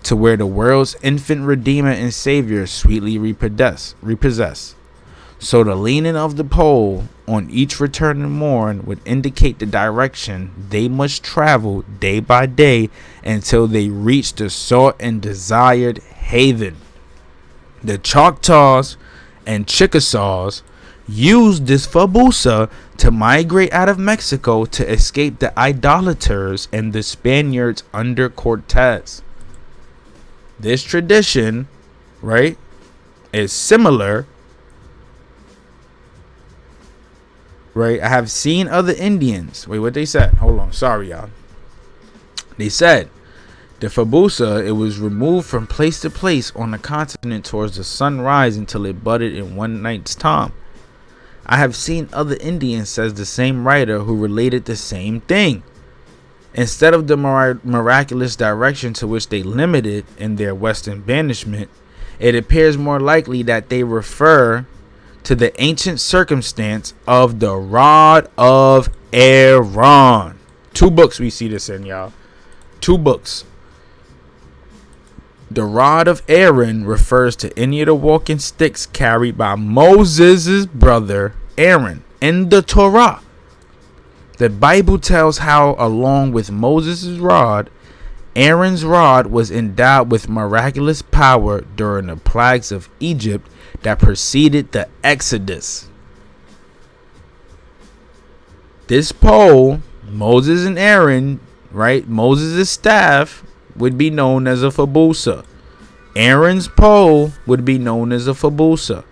to where the world's infant Redeemer and Savior sweetly repossess. So the leaning of the pole on each returning morn would indicate the direction they must travel day by day until they reach the sought and desired haven. The Choctaws and Chickasaws used this Fabusa to migrate out of Mexico to escape the idolaters and the Spaniards under Cortez. This tradition, right, is similar. Right, I have seen other Indians. Wait, what they said? Hold on, sorry, y'all. They said the Fabusa, it was removed from place to place on the continent towards the sunrise until it budded in one night's time. I have seen other Indians, says the same writer, who related the same thing. Instead of the miraculous direction to which they limited in their western banishment, it appears more likely that they refer to the ancient circumstance of the rod of Aaron. 2 books we see this in, y'all. 2 books. The rod of Aaron refers to any of the walking sticks carried by Moses' brother Aaron in the Torah. The Bible tells how, along with Moses' rod, Aaron's rod was endowed with miraculous power during the plagues of Egypt that preceded the Exodus. This pole, Moses and Aaron, right? Moses' staff would be known as a Fabusa. Aaron's pole would be known as a Fabusa.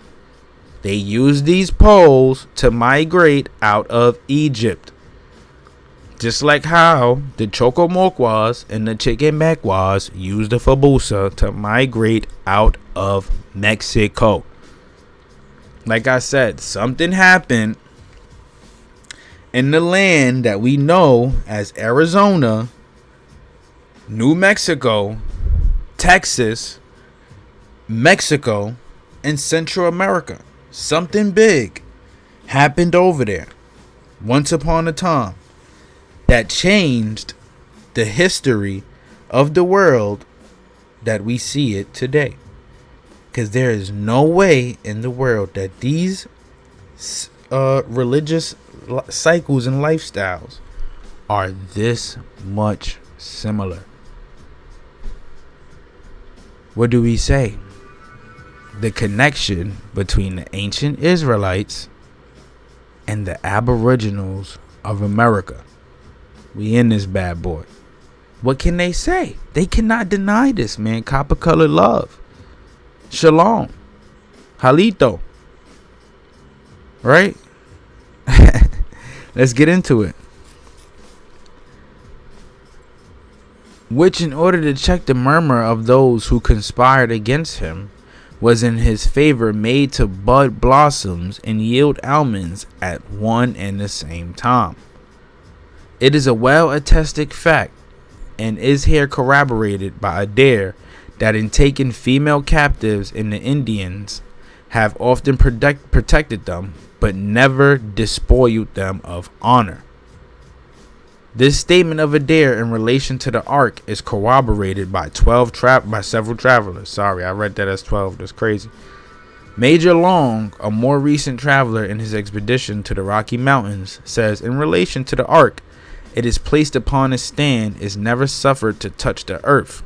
They used these poles to migrate out of Egypt. Just like how the Chocomoquas and the Chichimequas used the Fabusa to migrate out of Mexico. Like I said, something happened in the land that we know as Arizona, New Mexico, Texas, Mexico, and Central America. Something big happened over there once upon a time that changed the history of the world that we see it today. Because there is no way in the world that these religious cycles and lifestyles are this much similar. What do we say? The connection between the ancient Israelites and the Aboriginals of America. We in this bad boy. What can they say? They cannot deny this, man. Copper colored love. Shalom. Halito. Right? Let's get into it. Which, in order to check the murmur of those who conspired against him, was in his favor made to bud blossoms and yield almonds at one and the same time. It is a well-attested fact, and is here corroborated by Adair, that in taking female captives in the Indians have often protected them, but never despoiled them of honor. This statement of Adair in relation to the Ark is corroborated by several travelers. Sorry, I read that as 12. That's crazy. Major Long, a more recent traveler in his expedition to the Rocky Mountains, says in relation to the Ark, it is placed upon a stand, is never suffered to touch the earth.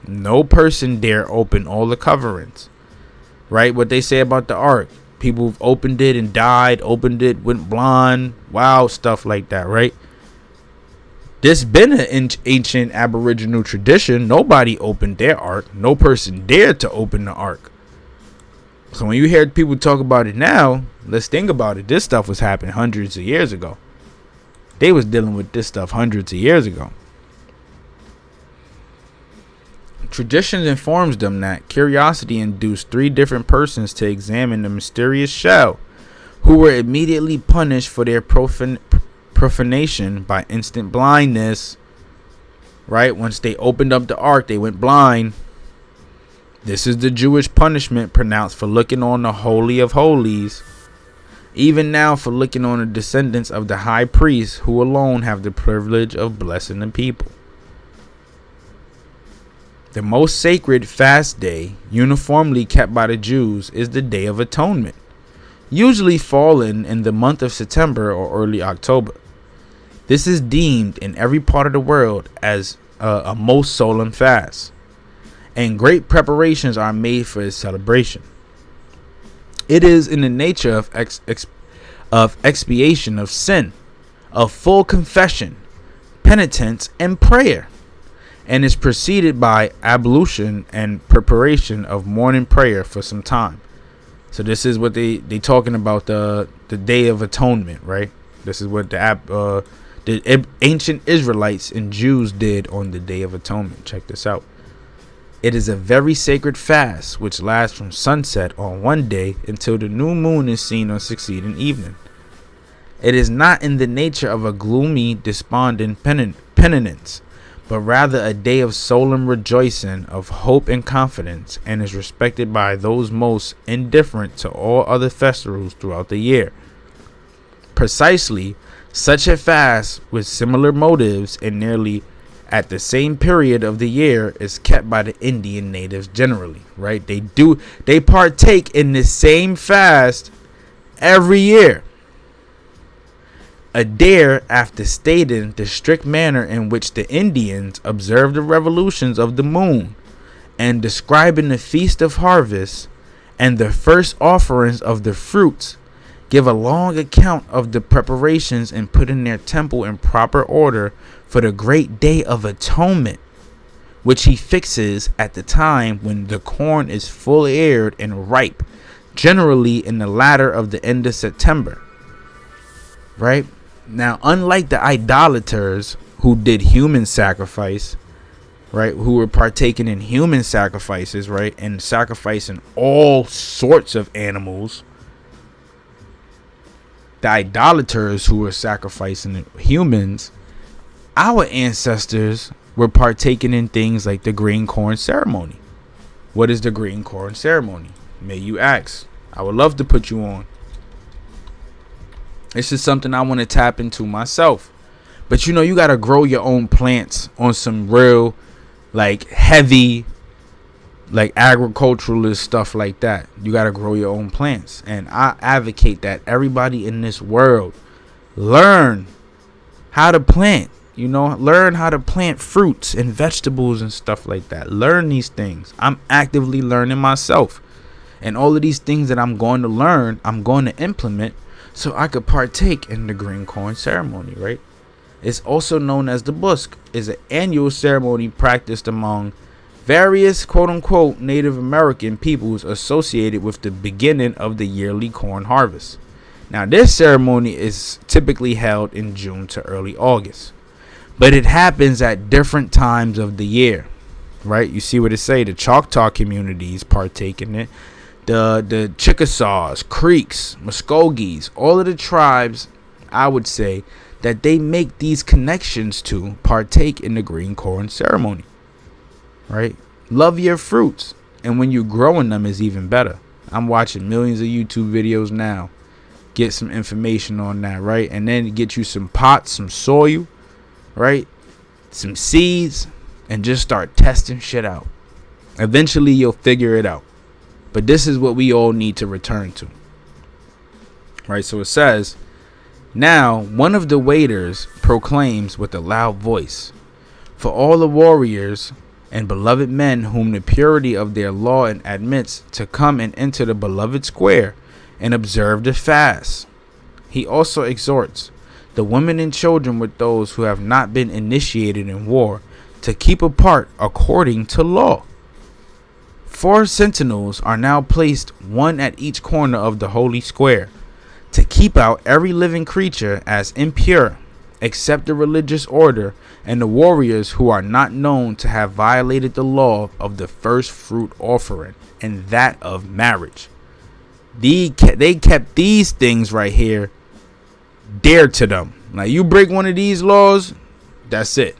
No person dare open all the coverings. Right? What they say about the Ark. People who've opened it and died, opened it, went blind, wild stuff like that, right? This been an ancient Aboriginal tradition. Nobody opened their Ark. No person dared to open the Ark. So when you hear people talk about it now, let's think about it. This stuff was happening hundreds of years ago. They was dealing with this stuff hundreds of years ago. Tradition informs them that curiosity induced 3 different persons to examine the mysterious shell, who were immediately punished for their profanation by instant blindness. Right? Once they opened up the Ark, they went blind. This is the Jewish punishment pronounced for looking on the Holy of Holies. Even now, for looking on the descendants of the high priests, who alone have the privilege of blessing the people. The most sacred fast day uniformly kept by the Jews is the Day of Atonement, usually falling in the month of September or early October. This is deemed in every part of the world as a most solemn fast, and great preparations are made for its celebration. It is in the nature of expiation of sin, of full confession, penitence, and prayer, and is preceded by ablution and preparation of morning prayer for some time. So this is what they talking about, the Day of Atonement, right? This is what the ancient Israelites and Jews did on the Day of Atonement. Check this out. It is a very sacred fast which lasts from sunset on one day until the new moon is seen on succeeding evening. It is not in the nature of a gloomy, despondent penitence, but rather a day of solemn rejoicing, of hope and confidence, and is respected by those most indifferent to all other festivals throughout the year. Precisely, such a fast with similar motives and nearly at the same period of the year is kept by the Indian natives generally, right? They partake in the same fast every year. Adair, after stating the strict manner in which the Indians observe the revolutions of the moon, and describing the feast of harvest and the first offerings of the fruits, give a long account of the preparations and putting their temple in proper order for the great Day of Atonement, which he fixes at the time when the corn is full eared and ripe, generally in the latter of the end of September. Right? Now, unlike the idolaters who did human sacrifice, right, who were partaking in human sacrifices, right, and sacrificing all sorts of animals, the idolaters who were sacrificing humans, our ancestors were partaking in things like the green corn ceremony. What is the green corn ceremony? May you ask. I would love to put you on. This is something I want to tap into myself. But you know, you got to grow your own plants on some real, like, heavy, like, agriculturalist stuff like that. You got to grow your own plants. And I advocate that everybody in this world learn how to plant. Learn how to plant fruits and vegetables and stuff like that. Learn these things. I'm actively learning myself. And all of these things that I'm going to learn, I'm going to implement so I could partake in the green corn ceremony, right? It's also known as the busk. It's an annual ceremony practiced among various quote-unquote Native American peoples associated with the beginning of the yearly corn harvest. Now, this ceremony is typically held in June to early August, but it happens at different times of the year, right? You see what it say? The Choctaw communities partake in it. The Chickasaws, Creeks, Muskogees, all of the tribes, I would say, that they make these connections to partake in the green corn ceremony, right? Love your fruits, and when you're growing them is even better. I'm watching millions of YouTube videos now. Get some information on that, right? And then get you some pots, some soil, right? Some seeds, and just start testing shit out. Eventually you'll figure it out. But this is what we all need to return to, right? So it says, now one of the waiters proclaims with a loud voice, for all the warriors and beloved men whom the purity of their law admits to come and enter the beloved square and observe the fast. He also exhorts the women and children with those who have not been initiated in war to keep apart according to law. 4 sentinels are now placed, one at each corner of the holy square, to keep out every living creature as impure, except the religious order and the warriors who are not known to have violated the law of the first fruit offering and that of marriage. They kept these things right here dear to them. Like, you break one of these laws, that's it,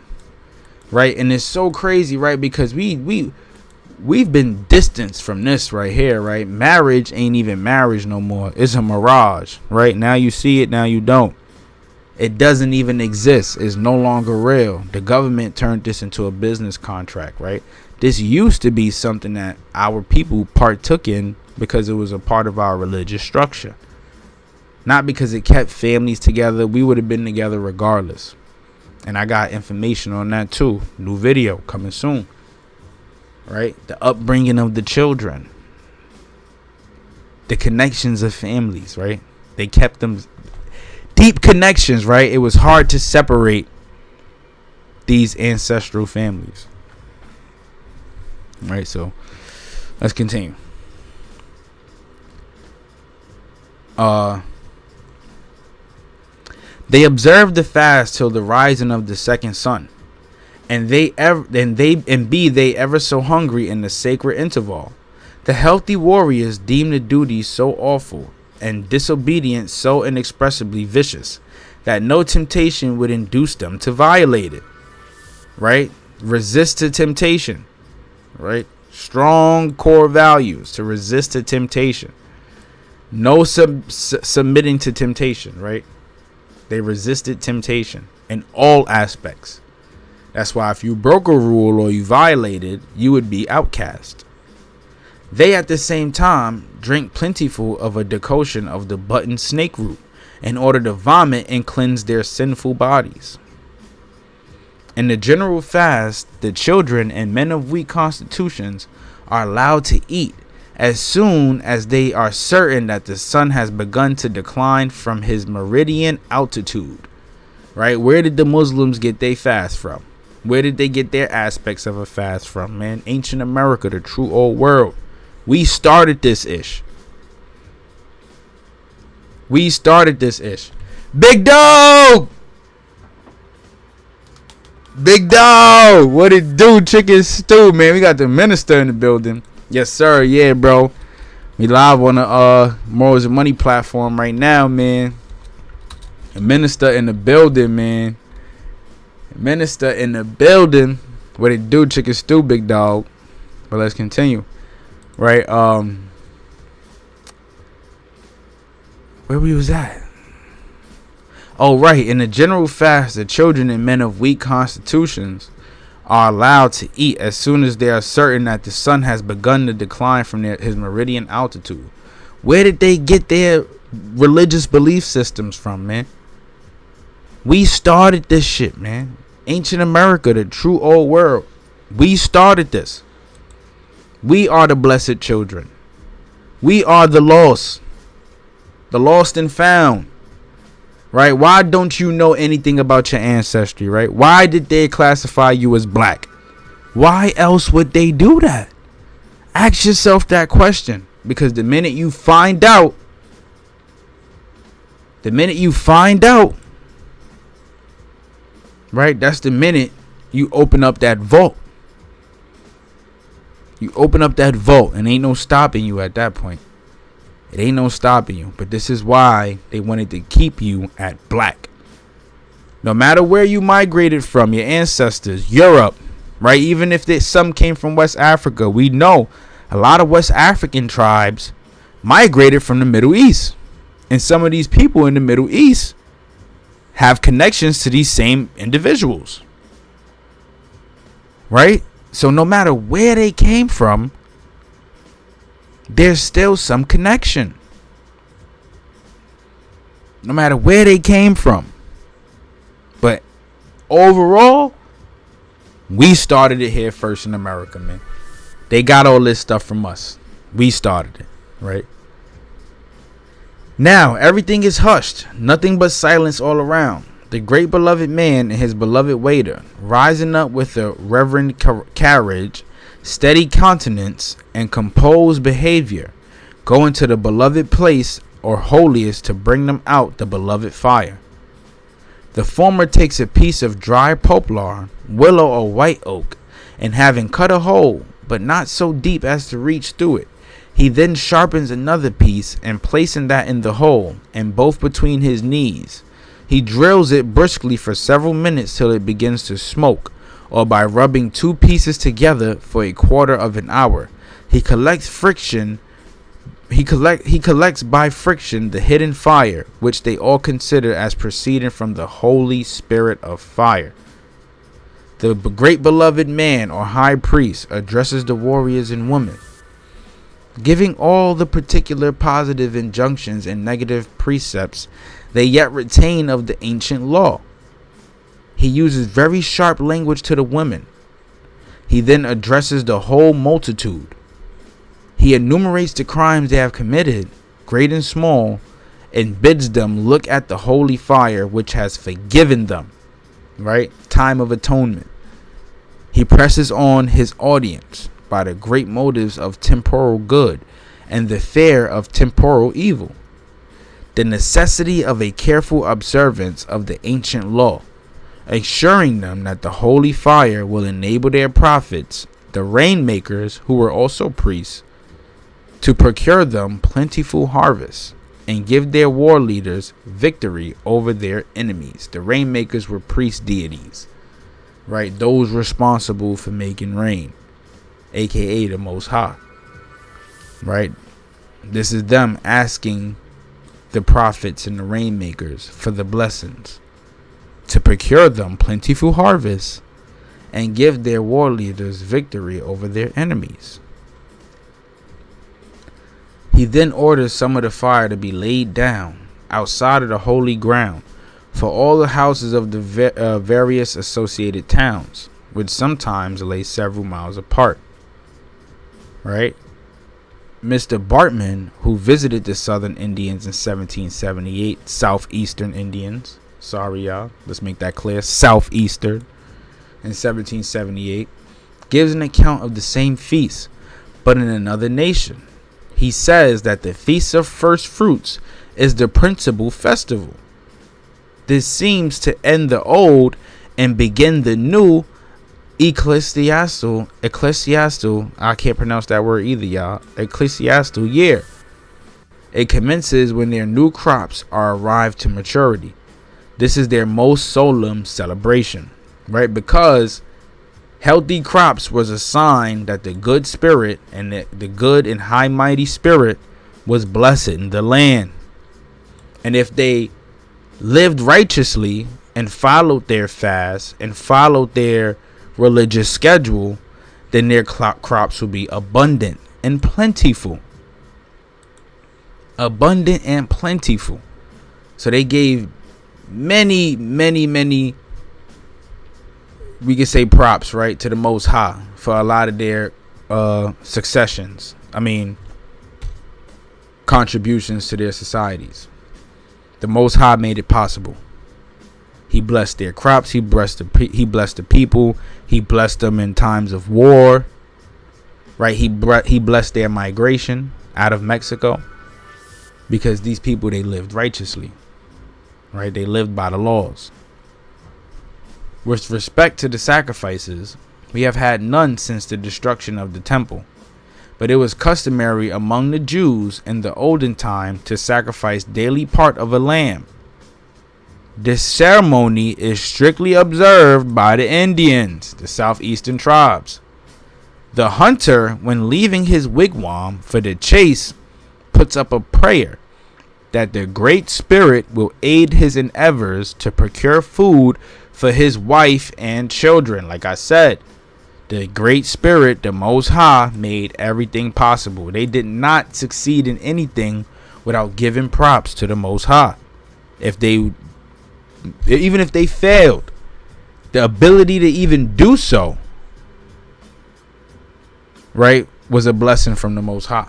right? And it's so crazy, right? Because we've been distanced from this right here, right? Marriage ain't even marriage no more. It's a mirage, right? Now you see it, now you don't. It doesn't even exist. It's no longer real. The government turned this into a business contract, right? This used to be something that our people partook in because it was a part of our religious structure. Not because it kept families together. We would have been together regardless. And I got information on that too. New video coming soon. Right? The upbringing of the children. The connections of families, right? They kept them deep connections, right? It was hard to separate these ancestral families. Right? So let's continue. They observed the fast till the rising of the second sun, and be they ever so hungry in the sacred interval. The healthy warriors deemed the duty so awful and disobedience so inexpressibly vicious that no temptation would induce them to violate it. Right? Resist to temptation. Right? Strong core values to resist to temptation. No submitting to temptation, right? They resisted temptation in all aspects. That's why if you broke a rule or you violated, you would be outcast. They at the same time drank plentiful of a decoction of the button snake root in order to vomit and cleanse their sinful bodies. In the general fast, the children and men of weak constitutions are allowed to eat as soon as they are certain that the sun has begun to decline from his meridian altitude. Right? Where did the Muslims get their fast from? Where did they get their aspects of a fast from, man? Ancient America, the true old world. We started this ish. Big dog! Big dog! What it do, chicken stew, man? We got the minister in the building. Yes, sir. Yeah, bro. We live on the Morals and Money platform right now, man. A minister in the building, man. A minister in the building. What it do, chicken stew, big dog. But let's continue. Right, where we was at? Oh, right. In the general fast, the children and men of weak constitutions are allowed to eat as soon as they are certain that the sun has begun to decline from his meridian altitude. Where did they get their religious belief systems from, man? We started this shit, man. Ancient America, the true old world. We started this. We are the blessed children. We are the lost and found. Right? Why don't you know anything about your ancestry, right? Why did they classify you as black? Why else would they do that? Ask yourself that question. Because the minute you find out, right, that's the minute you open up that vault. You open up that vault and ain't no stopping you at that point. It ain't no stopping you. But this is why they wanted to keep you at black. No matter where you migrated from, your ancestors, Europe, right? Even if some came from West Africa, we know a lot of West African tribes migrated from the Middle East. And some of these people in the Middle East have connections to these same individuals. Right? So no matter where they came from, there's still some connection. No matter where they came from. But overall, we started it here first in America, man. They got all this stuff from us. We started it, right? Now, everything is hushed. Nothing but silence all around. The great beloved man and his beloved waiter, rising up with a reverent carriage, steady countenance, and composed behavior, go into the beloved place or holiest to bring them out the beloved fire. The former takes a piece of dry poplar, willow or white oak, and having cut a hole, but not so deep as to reach through it, he then sharpens another piece and placing that in the hole, and both between his knees, he drills it briskly for several minutes till it begins to smoke, or by rubbing two pieces together for a quarter of an hour, he collects by friction the hidden fire, which they all consider as proceeding from the Holy Spirit of fire. The great beloved man or high priest addresses the warriors and women, giving all the particular positive injunctions and negative precepts they yet retain of the ancient law. He uses very sharp language to the women. He then addresses the whole multitude. He enumerates the crimes they have committed, great and small, and bids them look at the holy fire which has forgiven them. Right? Time of atonement. He presses on his audience by the great motives of temporal good and the fear of temporal evil, the necessity of a careful observance of the ancient law, assuring them that the holy fire will enable their prophets, the rainmakers who were also priests, to procure them plentiful harvests and give their war leaders victory over their enemies. The rainmakers were priest deities, right? Those responsible for making rain, aka the Most High, right? This is them asking the prophets and the rainmakers for the blessings to procure them plentiful harvests and give their war leaders victory over their enemies. He then orders some of the fire to be laid down outside of the holy ground for all the houses of the various associated towns, which sometimes lay several miles apart. Right? Mr. Bartman, who visited the Southern Indians in 1778, Southeastern Indians, sorry y'all, let's make that clear, Southeastern, in 1778, gives an account of the same feast, but in another nation. He says that the Feast of First Fruits is the principal festival. This seems to end the old and begin the new ecclesiastical, I can't pronounce that word either, y'all, ecclesiastical year. It commences when their new crops are arrived to maturity. This is their most solemn celebration, right? Because healthy crops was a sign that the good spirit and the good and high mighty spirit was blessed in the land. And if they lived righteously and followed their fast and followed their religious schedule, then their crops will be abundant and plentiful. Abundant and plentiful. So they gave many, we could say props, right, to the Most High for a lot of their contributions to their societies. The Most High made it possible. He blessed their crops. He blessed the people. He blessed them in times of war. Right? He blessed their migration out of Mexico, because these people, they lived righteously. Right? They lived by the laws. With respect to the sacrifices, we have had none since the destruction of the temple. But it was customary among the Jews in the olden time to sacrifice daily part of a lamb. This ceremony is strictly observed by the Indians, the southeastern tribes. The hunter, when leaving his wigwam for the chase, puts up a prayer that the Great Spirit will aid his endeavors to procure food for his wife and children. Like I said, the Great Spirit, the Most High, made everything possible. They did not succeed in anything without giving props to the Most High. Even if they failed, the ability to even do so, right, was a blessing from the Most High.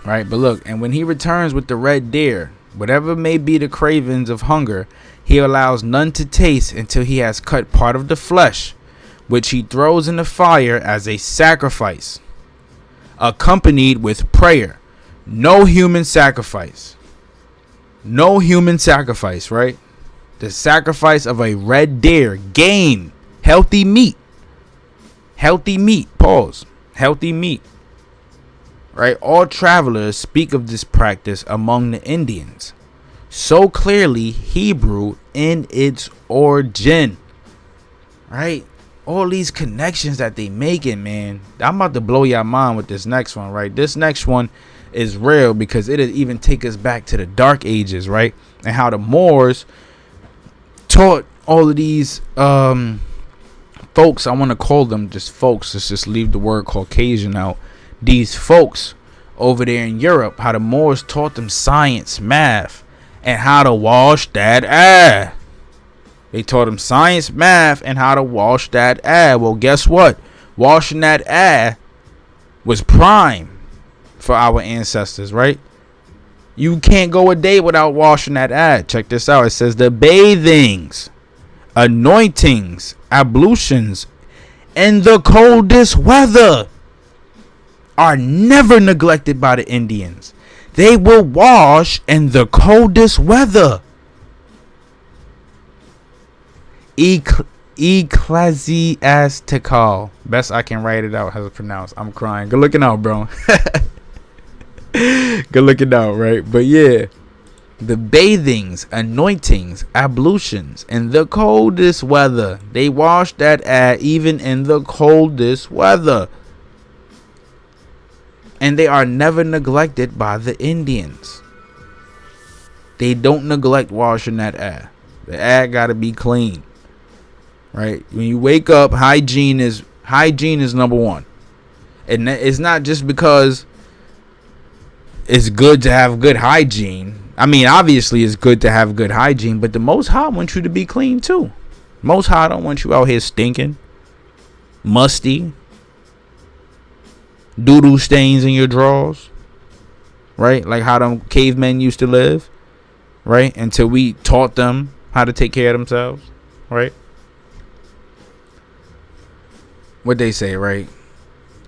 Right, but look, and when he returns with the red deer, whatever may be the cravings of hunger, he allows none to taste until he has cut part of the flesh, which he throws in the fire as a sacrifice, accompanied with prayer. No human sacrifice. No human sacrifice, right? The sacrifice of a red deer, game, healthy meat. Healthy meat, pause. Healthy meat. Right? All travelers speak of this practice among the Indians, so clearly Hebrew in its origin. Right? All these connections that they making, man. I'm about to blow your mind with this next one, right? This next one is real because it'll even take us back to the Dark Ages, right? And how the Moors taught all of these folks, I want to call them just folks, let's just leave the word Caucasian out. These folks over there in Europe, how the Moors taught them science, math, and how to wash that ass. They taught them science, math, and how to wash that ass. Well, guess what? Washing that ass was prime for our ancestors, right? You can't go a day without washing that ass. Check this out. It says the bathings, anointings, ablutions, in the coldest weather are never neglected by the Indians. They will wash in the coldest weather. Ecclesiastical. Best I can write it out how it's pronounced. I'm crying. Good looking out, bro. Good looking out, right? But yeah, the bathings, anointings, ablutions in the coldest weather. They wash that ass even in the coldest weather. And they are never neglected by the Indians. They don't neglect washing that ass. The ass gotta be clean. Right? When you wake up, hygiene is number one. And it's not just because it's good to have good hygiene. I mean, obviously it's good to have good hygiene, but the Most High wants you to be clean too. Most High don't want you out here stinking, musty, doo-doo stains in your drawers, right? Like how them cavemen used to live, right? Until we taught them how to take care of themselves, right? What they say, right?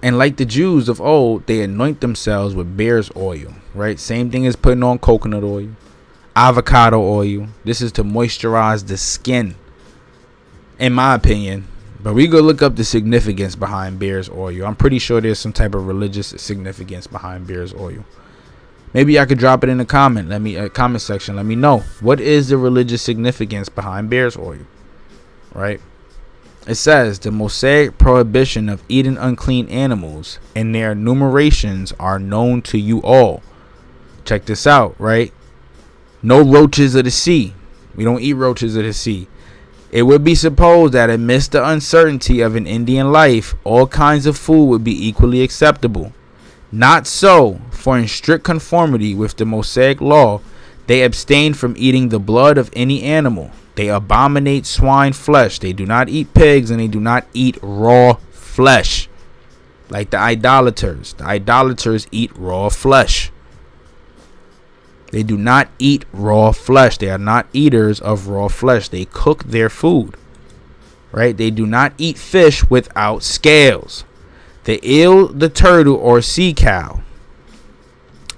And like the Jews of old, they anoint themselves with bear's oil, right? Same thing as putting on coconut oil, avocado oil. This is to moisturize the skin, in my opinion. But we go look up the significance behind bear's oil. I'm pretty sure there's some type of religious significance behind bear's oil. Maybe I could drop it in the comment section. Let me know. What is the religious significance behind bear's oil? Right? It says the Mosaic prohibition of eating unclean animals and their enumerations are known to you all. Check this out, right? No roaches of the sea. We don't eat roaches of the sea. It would be supposed that amidst the uncertainty of an Indian life, all kinds of food would be equally acceptable. Not so, for in strict conformity with the Mosaic law, They abstain from eating the blood of any animal. They abominate swine flesh. They do not eat pigs, and they do not eat raw flesh. Like the idolaters. The idolaters eat raw flesh. They do not eat raw flesh. They are not eaters of raw flesh. They cook their food. Right? They do not eat fish without scales. The eel, the turtle, or sea cow.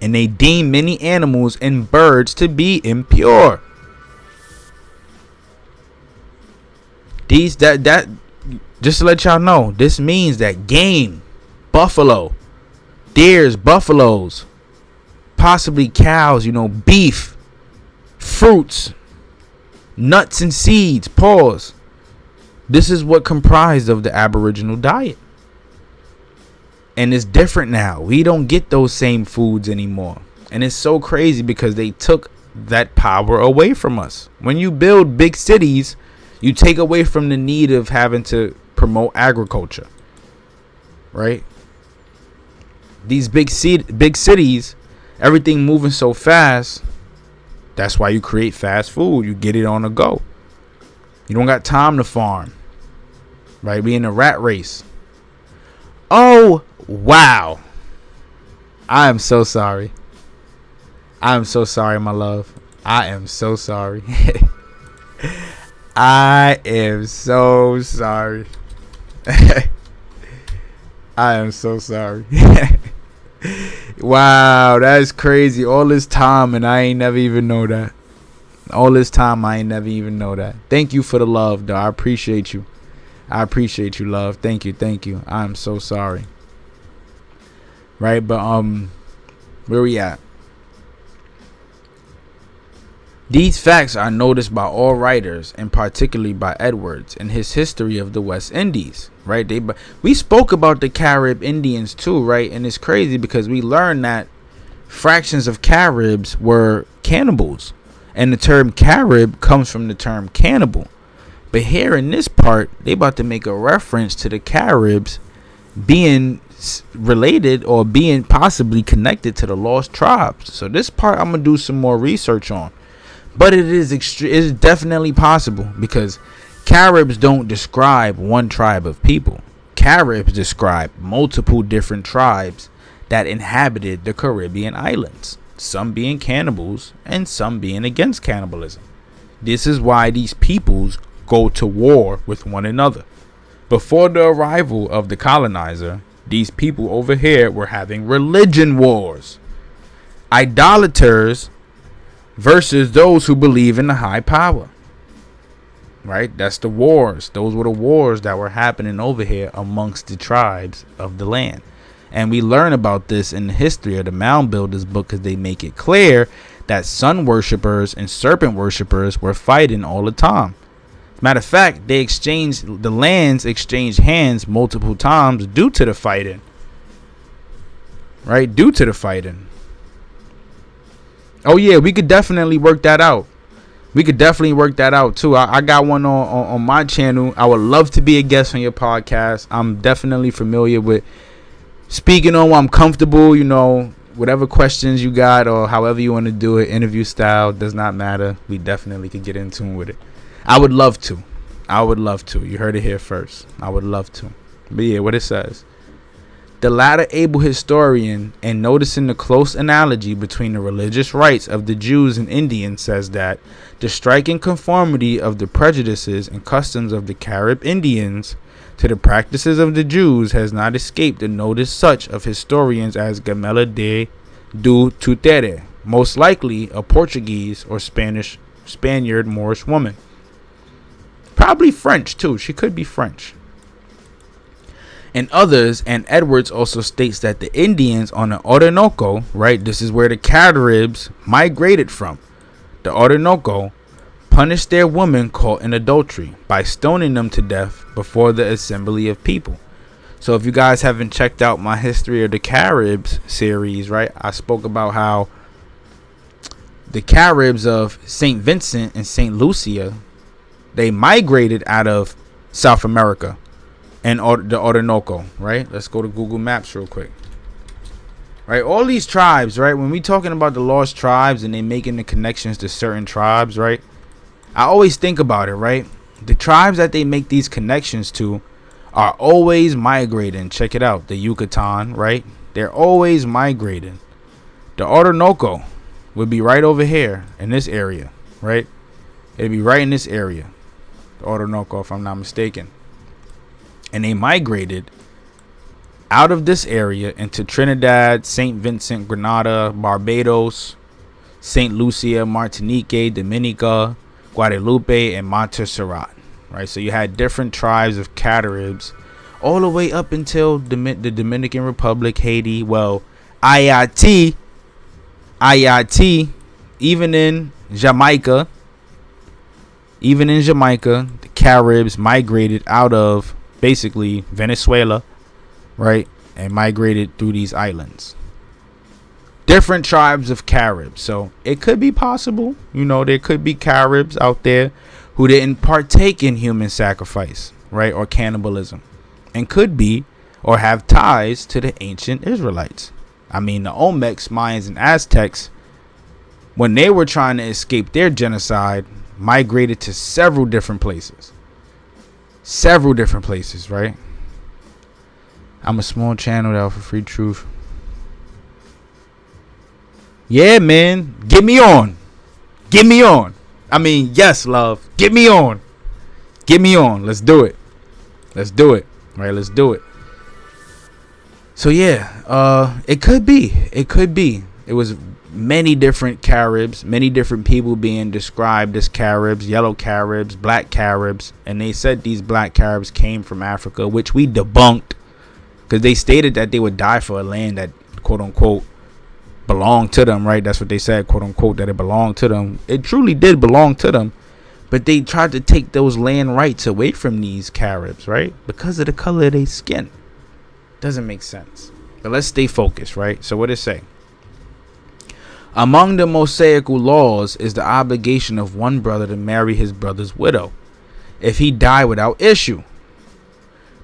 And they deem many animals and birds to be impure. Just to let y'all know, this means that game, buffalo, deers, buffaloes, possibly cows, beef, fruits, nuts and seeds, pause. This is what comprised of the Aboriginal diet. And it's different now. We don't get those same foods anymore. And it's so crazy because they took that power away from us. When you build big cities, you take away from the need of having to promote agriculture. Right? These big cities, everything moving so fast. That's why you create fast food. You get it on the go. You don't got time to farm. Right? We in a rat race. Oh, wow. I am so sorry. I am so sorry, my love. I am so sorry. I am so sorry. I am so sorry. Wow, that's crazy. All this time and I ain't never even know that. All this time I ain't never even know that. Thank you for the love, though. I appreciate you. I appreciate you, love. Thank you. I'm so sorry. Right, but where we at? These facts are noticed by all writers, and particularly by Edwards in his history of the West Indies. Right, we spoke about the Carib Indians too, right? And it's crazy because we learned that fractions of Caribs were cannibals, and the term Carib comes from the term cannibal. But here in this part, they about to make a reference to the Caribs being related or being possibly connected to the lost tribes. So this part I'm gonna do some more research on. But it is definitely possible because Caribs don't describe one tribe of people. Caribs describe multiple different tribes that inhabited the Caribbean islands, some being cannibals and some being against cannibalism. This is why these peoples go to war with one another. Before the arrival of the colonizer, these people over here were having religion wars. Idolaters versus those who believe in the high power. Right? That's the wars. Those were the wars that were happening over here amongst the tribes of the land. And we learn about this in the history of the Mound Builders book because they make it clear that sun worshippers and serpent worshippers were fighting all the time. Matter of fact, the lands exchanged hands multiple times due to the fighting. Right? Due to the fighting. Oh yeah, we could definitely work that out. Too. I got one on my channel. I would love to be a guest on your podcast. I'm definitely familiar with speaking on what I'm comfortable, whatever questions you got or however you want to do it, interview style, does not matter. We definitely could get in tune with it. I would love to. You heard it here first. I would love to. But yeah, what it says. The latter able historian, and noticing the close analogy between the religious rites of the Jews and Indians, says that the striking conformity of the prejudices and customs of the Carib Indians to the practices of the Jews has not escaped the notice such of historians as Gamela de du Tutere, most likely a Portuguese or Spaniard Moorish woman. Probably French too. She could be French. And others, and Edwards also states that the Indians on the Orinoco, right, this is where the Caribs migrated from, the Orinoco, punished their women caught in adultery by stoning them to death before the assembly of people. So if you guys haven't checked out my History of the Caribs series, right, I spoke about how the Caribs of St. Vincent and St. Lucia, they migrated out of South America and the Orinoco, right? Let's go to Google Maps real quick. right? All these tribes, right? When we talking about the lost tribes and they making the connections to certain tribes, right? I always think about it, right? The tribes that they make these connections to are always migrating. Check it out. The Yucatan, right? They're always migrating. The Orinoco would be right over here in this area, right? It'd be right in this area. The Orinoco, if I'm not mistaken. And they migrated out of this area into Trinidad, St. Vincent, Grenada, Barbados, St. Lucia, Martinique, Dominica, Guadeloupe, and Montserrat, right? So you had different tribes of Caribs all the way up until the Dominican Republic, Haiti, well, Haiti, even in Jamaica, the Caribs migrated out of basically Venezuela, right? And migrated through these islands. Different tribes of Caribs. So it could be possible, there could be Caribs out there who didn't partake in human sacrifice, right? Or cannibalism. And could be or have ties to the ancient Israelites. I mean, the Olmecs, Mayans, and Aztecs, when they were trying to escape their genocide, migrated to several different places. Right? I'm a small channel that for free truth. Yeah, man. Get me on. I mean, yes, love. Get me on. Let's do it. Right, let's do it. So yeah, it could be. It was many different Caribs, many different people being described as Caribs, yellow Caribs, black Caribs, and they said these black Caribs came from Africa, which we debunked because they stated that they would die for a land that, quote unquote, belonged to them, right? That's what they said, quote unquote, that it belonged to them. It truly did belong to them, but they tried to take those land rights away from these Caribs, right? Because of the color of their skin. Doesn't make sense. But let's stay focused, right? So what it say? Among the Mosaical laws is the obligation of one brother to marry his brother's widow if he die without issue.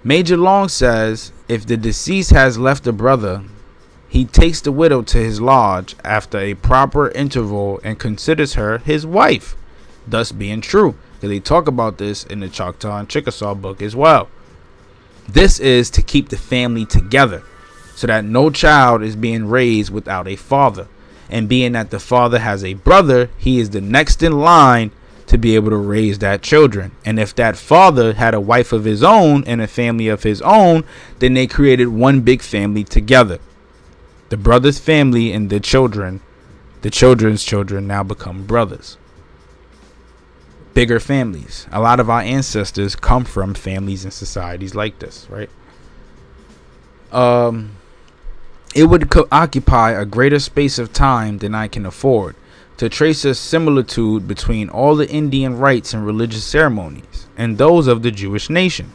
Major Long says if the deceased has left a brother, he takes the widow to his lodge after a proper interval and considers her his wife, thus being true. They talk about this in the Choctaw and Chickasaw book as well. This is to keep the family together so that no child is being raised without a father. And being that the father has a brother, he is the next in line to be able to raise that children. And if that father had a wife of his own and a family of his own, then they created one big family together. The brother's family and the children's children now become brothers. Bigger families. A lot of our ancestors come from families and societies like this, right? It would occupy a greater space of time than I can afford to trace a similitude between all the Indian rites and religious ceremonies and those of the Jewish nation,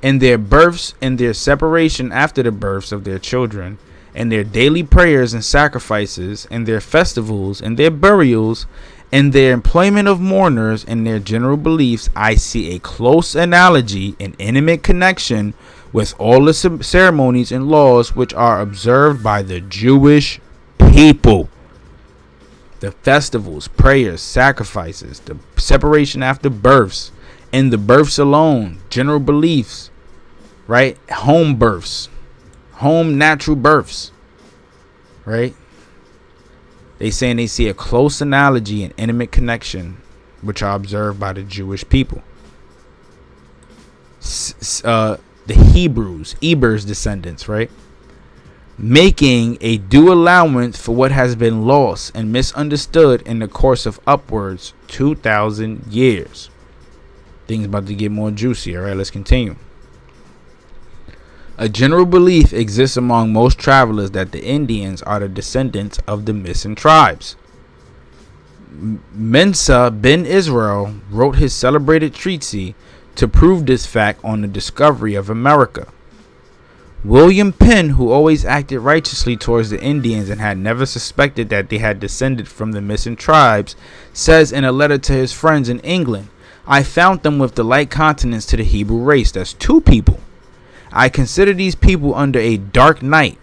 in their births and their separation after the births of their children, and their daily prayers and sacrifices, and their festivals and their burials, and their employment of mourners, and their general beliefs. I see a close analogy and intimate connection with all the ceremonies and laws which are observed by the Jewish people. The festivals, prayers, sacrifices, the separation after births, and the births alone, general beliefs, right? Home births, home natural births, right? They saying they see a close analogy and intimate connection which are observed by the Jewish people. The Hebrews, Eber's descendants, right? Making a due allowance for what has been lost and misunderstood in the course of upwards 2,000 years. Things about to get more juicy. All right, let's continue. A general belief exists among most travelers that the Indians are the descendants of the missing tribes. Mensa ben Israel wrote his celebrated treatise to prove this fact on the discovery of America. William Penn, who always acted righteously towards the Indians and had never suspected that they had descended from the missing tribes, says in a letter to his friends in England, I found them with the like continence to the Hebrew race. That's two people. I consider these people under a dark night,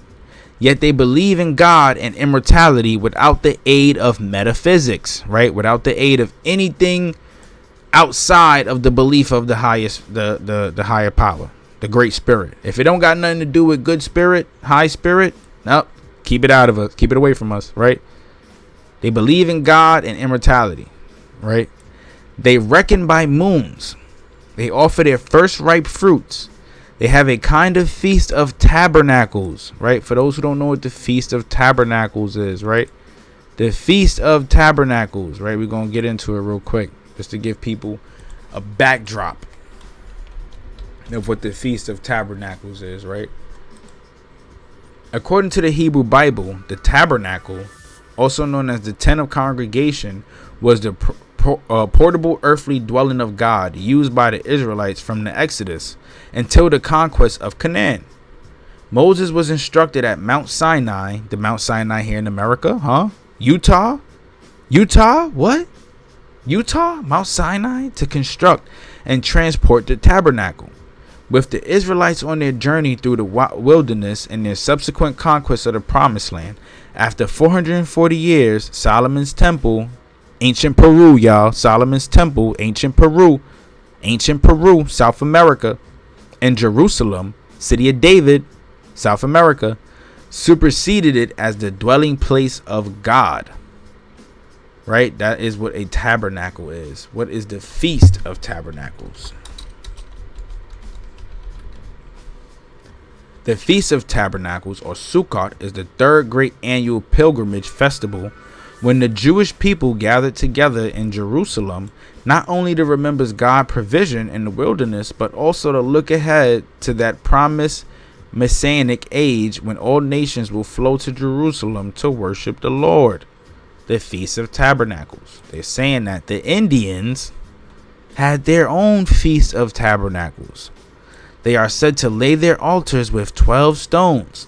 Yet they believe in God and immortality without the aid of metaphysics, right? Without the aid of anything outside of the belief of the highest, the higher power, the great spirit. If it don't got nothing to do with good spirit, high spirit, nope, keep it out of us, keep it away from us, right? They believe in God and immortality, right? They reckon by moons. They offer their first ripe fruits. They have a kind of feast of tabernacles, right? For those who don't know what the feast of tabernacles is, right? The feast of tabernacles, right? We're going to get into it real quick just to give people a backdrop of what the feast of tabernacles is, right? According to the Hebrew Bible, the tabernacle, also known as the tent of congregation, was the portable earthly dwelling of God used by the Israelites from the Exodus until the conquest of Canaan. Moses was instructed at Mount Sinai, the Mount Sinai here in America, huh? Utah? What? Utah? Mount Sinai? To construct and transport the tabernacle. With the Israelites on their journey through the wilderness and their subsequent conquest of the Promised Land, after 440 years, Solomon's temple, ancient Peru, y'all, Solomon's temple, ancient Peru, South America, and Jerusalem, city of David, South America, superseded it as the dwelling place of God. Right? That is what a tabernacle is. What is the Feast of Tabernacles? The Feast of Tabernacles, or Sukkot, is the third great annual pilgrimage festival when the Jewish people gathered together in Jerusalem, not only to remember God's provision in the wilderness, but also to look ahead to that promised Messianic age when all nations will flow to Jerusalem to worship the Lord. The Feast of Tabernacles. They're saying that the Indians had their own Feast of Tabernacles. They are said to lay their altars with 12 stones.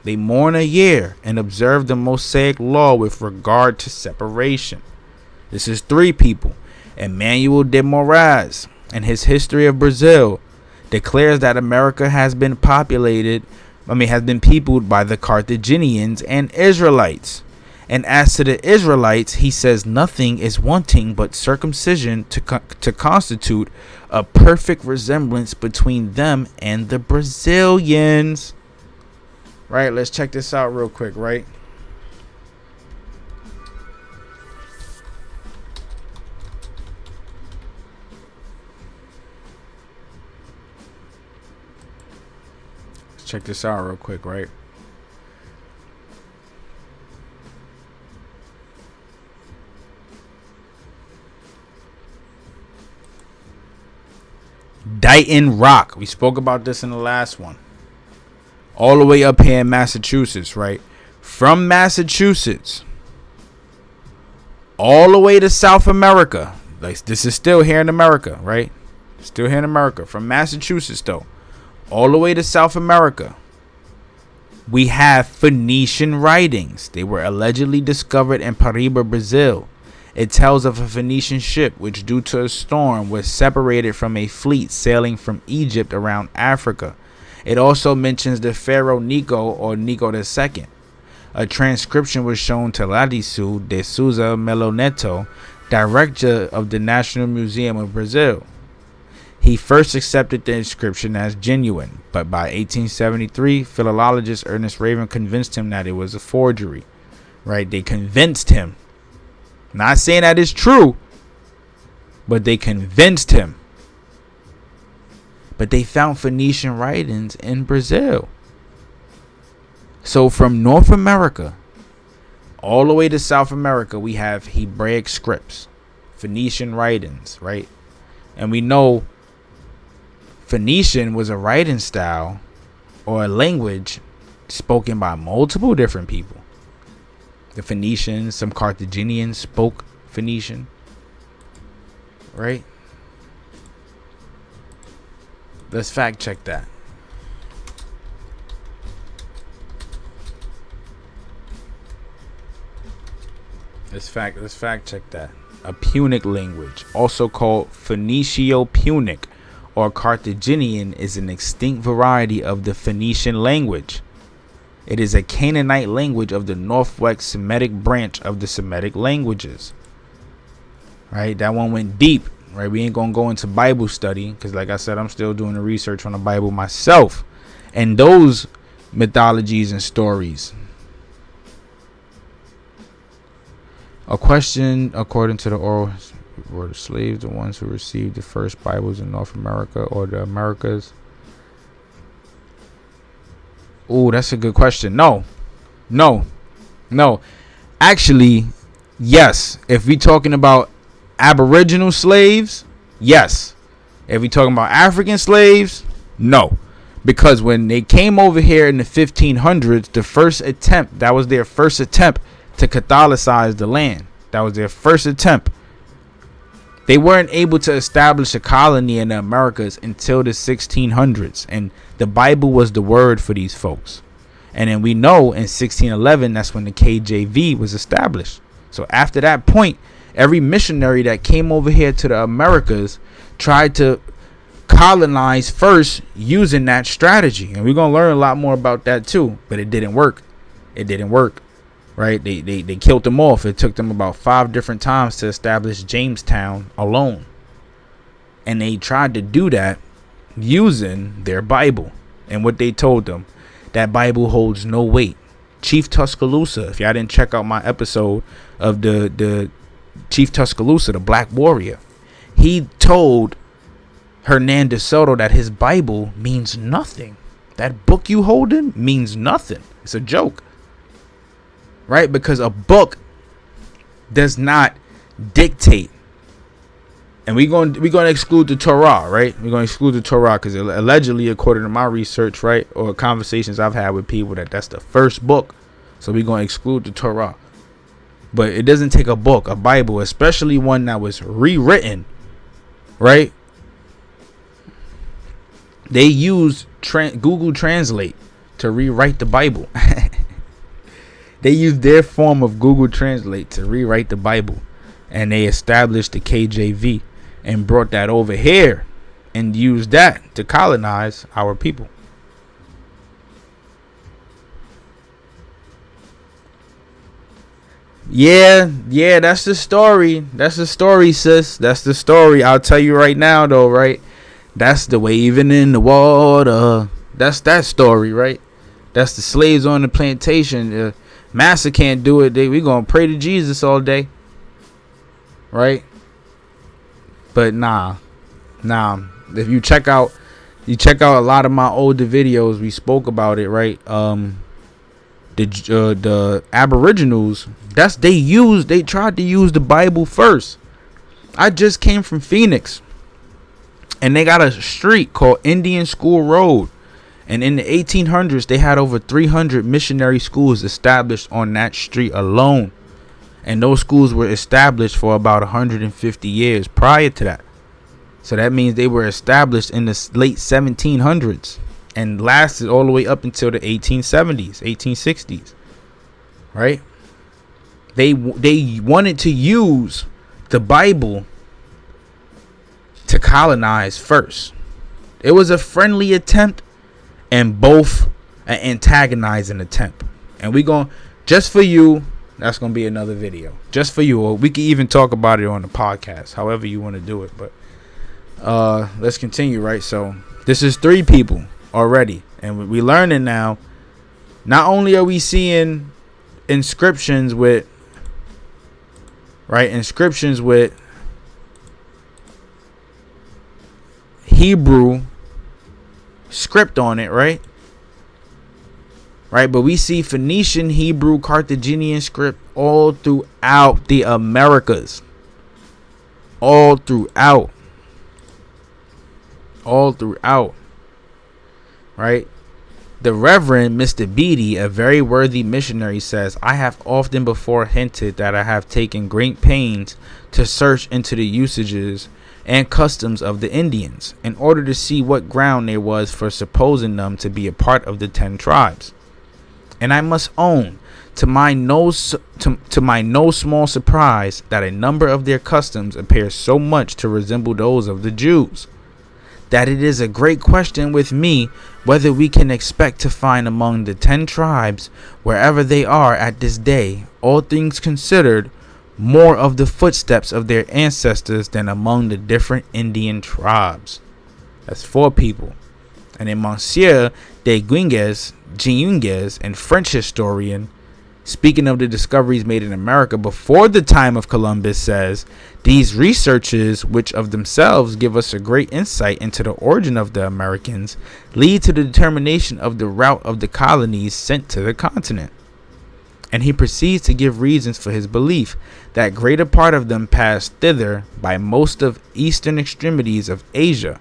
They mourn a year and observe the Mosaic law with regard to separation. This is three people. Emmanuel de Moraes, in his History of Brazil, declares that America has been peopled by the Carthaginians and Israelites. And as to the Israelites, he says nothing is wanting but circumcision to constitute a perfect resemblance between them and the Brazilians. Right, let's check this out real quick, right? Let's check this out real quick, right? Dighton Rock. We spoke about this in the last one. All the way up here in Massachusetts, right? From Massachusetts all the way to South America. Like, this is still here in America, right? Still here in America. From Massachusetts, though, all the way to South America, we have Phoenician writings. They were allegedly discovered in Paraíba, Brazil. It tells of a Phoenician ship which, due to a storm, was separated from a fleet sailing from Egypt around Africa. It also mentions the pharaoh Necho, or Necho II. A transcription was shown to Ladisu de Souza Melo Neto, director of the National Museum of Brazil. He first accepted the inscription as genuine, but by 1873, philologist Ernest Raven convinced him that it was a forgery. Right? They convinced him. Not saying that it's true, but they convinced him. But they found Phoenician writings in Brazil. So from North America all the way to South America, we have Hebraic scripts, Phoenician writings, right? And we know Phoenician was a writing style or a language spoken by multiple different people. The Phoenicians, some Carthaginians spoke Phoenician, right? Let's fact check that. Let's fact check that. A Punic language, also called Phoenicio-Punic or Carthaginian, is an extinct variety of the Phoenician language. It is a Canaanite language of the Northwest Semitic branch of the Semitic languages. Right? That one went deep. Right? We ain't going to go into Bible study because, like I said, I'm still doing the research on the Bible myself and those mythologies and stories. A question, according to the oral, were the slaves the ones who received the first Bibles in North America or the Americas? Oh, that's a good question. No. Actually, yes. If we talking about Aboriginal slaves, yes. If we talking about African slaves, no. Because when they came over here in the 1500s, that was their first attempt to Catholicize the land. That was their first attempt. They weren't able to establish a colony in the Americas until the 1600s, and the Bible was the word for these folks. And then we know in 1611, that's when the KJV was established. So after that point, every missionary that came over here to the Americas tried to colonize first using that strategy. And we're going to learn a lot more about that too, but it didn't work. Right? They killed them off. It took them about 5 different times to establish Jamestown alone. And they tried to do that using their Bible. And what they told them, that Bible holds no weight. Chief Tuscaloosa, if y'all didn't check out my episode of the Chief Tuscaloosa, the Black Warrior, he told Hernan de Soto that his Bible means nothing. That book you holding means nothing. It's a joke. Right? Because a book does not dictate. And we're going to exclude the Torah, right? We're going to exclude the Torah because allegedly, according to my research, right, or conversations I've had with people, that's the first book. So we're going to exclude the Torah. But it doesn't take a book, a Bible, especially one that was rewritten, right? They used Google Translate to rewrite the Bible. They used their form of Google Translate to rewrite the Bible. And they established the KJV and brought that over here and used that to colonize our people. Yeah, that's the story. That's the story, sis. That's the story. I'll tell you right now, though, right? That's the waving in the water. That's that story, right? That's the slaves on the plantation. Massa can't do it. We gonna pray to Jesus all day, right? But nah. If you check out a lot of my older videos, we spoke about it, right? The Aboriginals, they tried to use the Bible first. I just came from Phoenix, and they got a street called Indian School Road. And in the 1800s, they had over 300 missionary schools established on that street alone. And those schools were established for about 150 years prior to that. So that means they were established in the late 1700s and lasted all the way up until the 1870s, 1860s. Right? They wanted to use the Bible to colonize first. It was a friendly attempt and both an antagonizing attempt. And we going just for you, that's going to be another video. Just for you. Or we can even talk about it on the podcast, however you want to do it. But let's continue, right? So this is 3 people already. And we learning now, not only are we seeing inscriptions with Hebrew script on it, right? But we see Phoenician, Hebrew, Carthaginian script all throughout the Americas. All throughout. Right? The Reverend Mr. Beatty, a very worthy missionary, says, I have often before hinted that I have taken great pains to search into the usages and customs of the Indians in order to see what ground there was for supposing them to be a part of the 10 tribes. And I must own to my no small surprise that a number of their customs appear so much to resemble those of the Jews, that it is a great question with me whether we can expect to find among the 10 tribes, wherever they are at this day, all things considered, more of the footsteps of their ancestors than among the different Indian tribes. That's 4 people. And then Monsieur de Guingues, and French historian, speaking of the discoveries made in America before the time of Columbus, says, these researches, which of themselves give us a great insight into the origin of the Americans, lead to the determination of the route of the colonies sent to the continent. And he proceeds to give reasons for his belief that greater part of them passed thither by most of eastern extremities of Asia,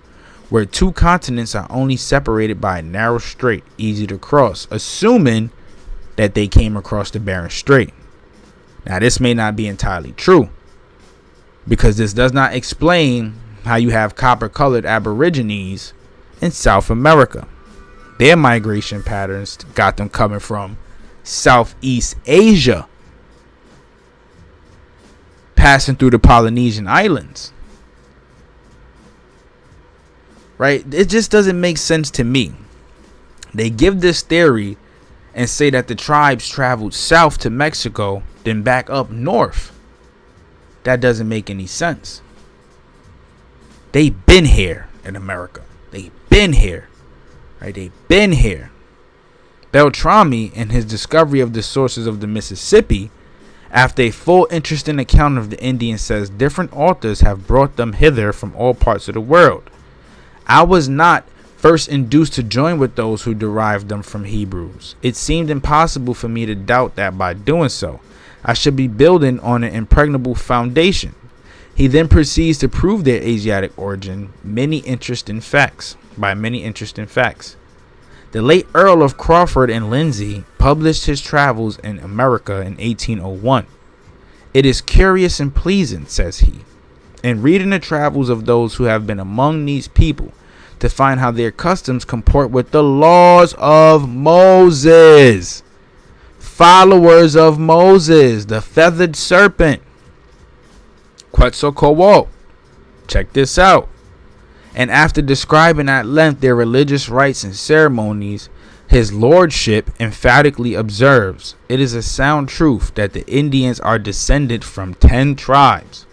where 2 continents are only separated by a narrow strait, easy to cross, assuming that they came across the Bering Strait. Now, this may not be entirely true, because this does not explain how you have copper-colored Aborigines in South America. Their migration patterns got them coming from Southeast Asia, passing through the Polynesian Islands. Right? It just doesn't make sense to me. They give this theory and say that the tribes traveled south to Mexico, then back up north. That doesn't make any sense. They've been here in America. They've been here. Right? They've been here. Beltrami, in his discovery of the sources of the Mississippi, after a full interesting account of the Indians, says different authors have brought them hither from all parts of the world. I was not first induced to join with those who derived them from Hebrews. It seemed impossible for me to doubt that by doing so, I should be building on an impregnable foundation. He then proceeds to prove their Asiatic origin by many interesting facts. The late Earl of Crawford and Lindsay published his travels in America in 1801. It is curious and pleasing, says he, in reading the travels of those who have been among these people, to find how their customs comport with the laws of Moses. Followers of Moses, the feathered serpent. Quetzalcoatl. Check this out. And after describing at length their religious rites and ceremonies, his lordship emphatically observes, it is a sound truth that the Indians are descended from 10 tribes.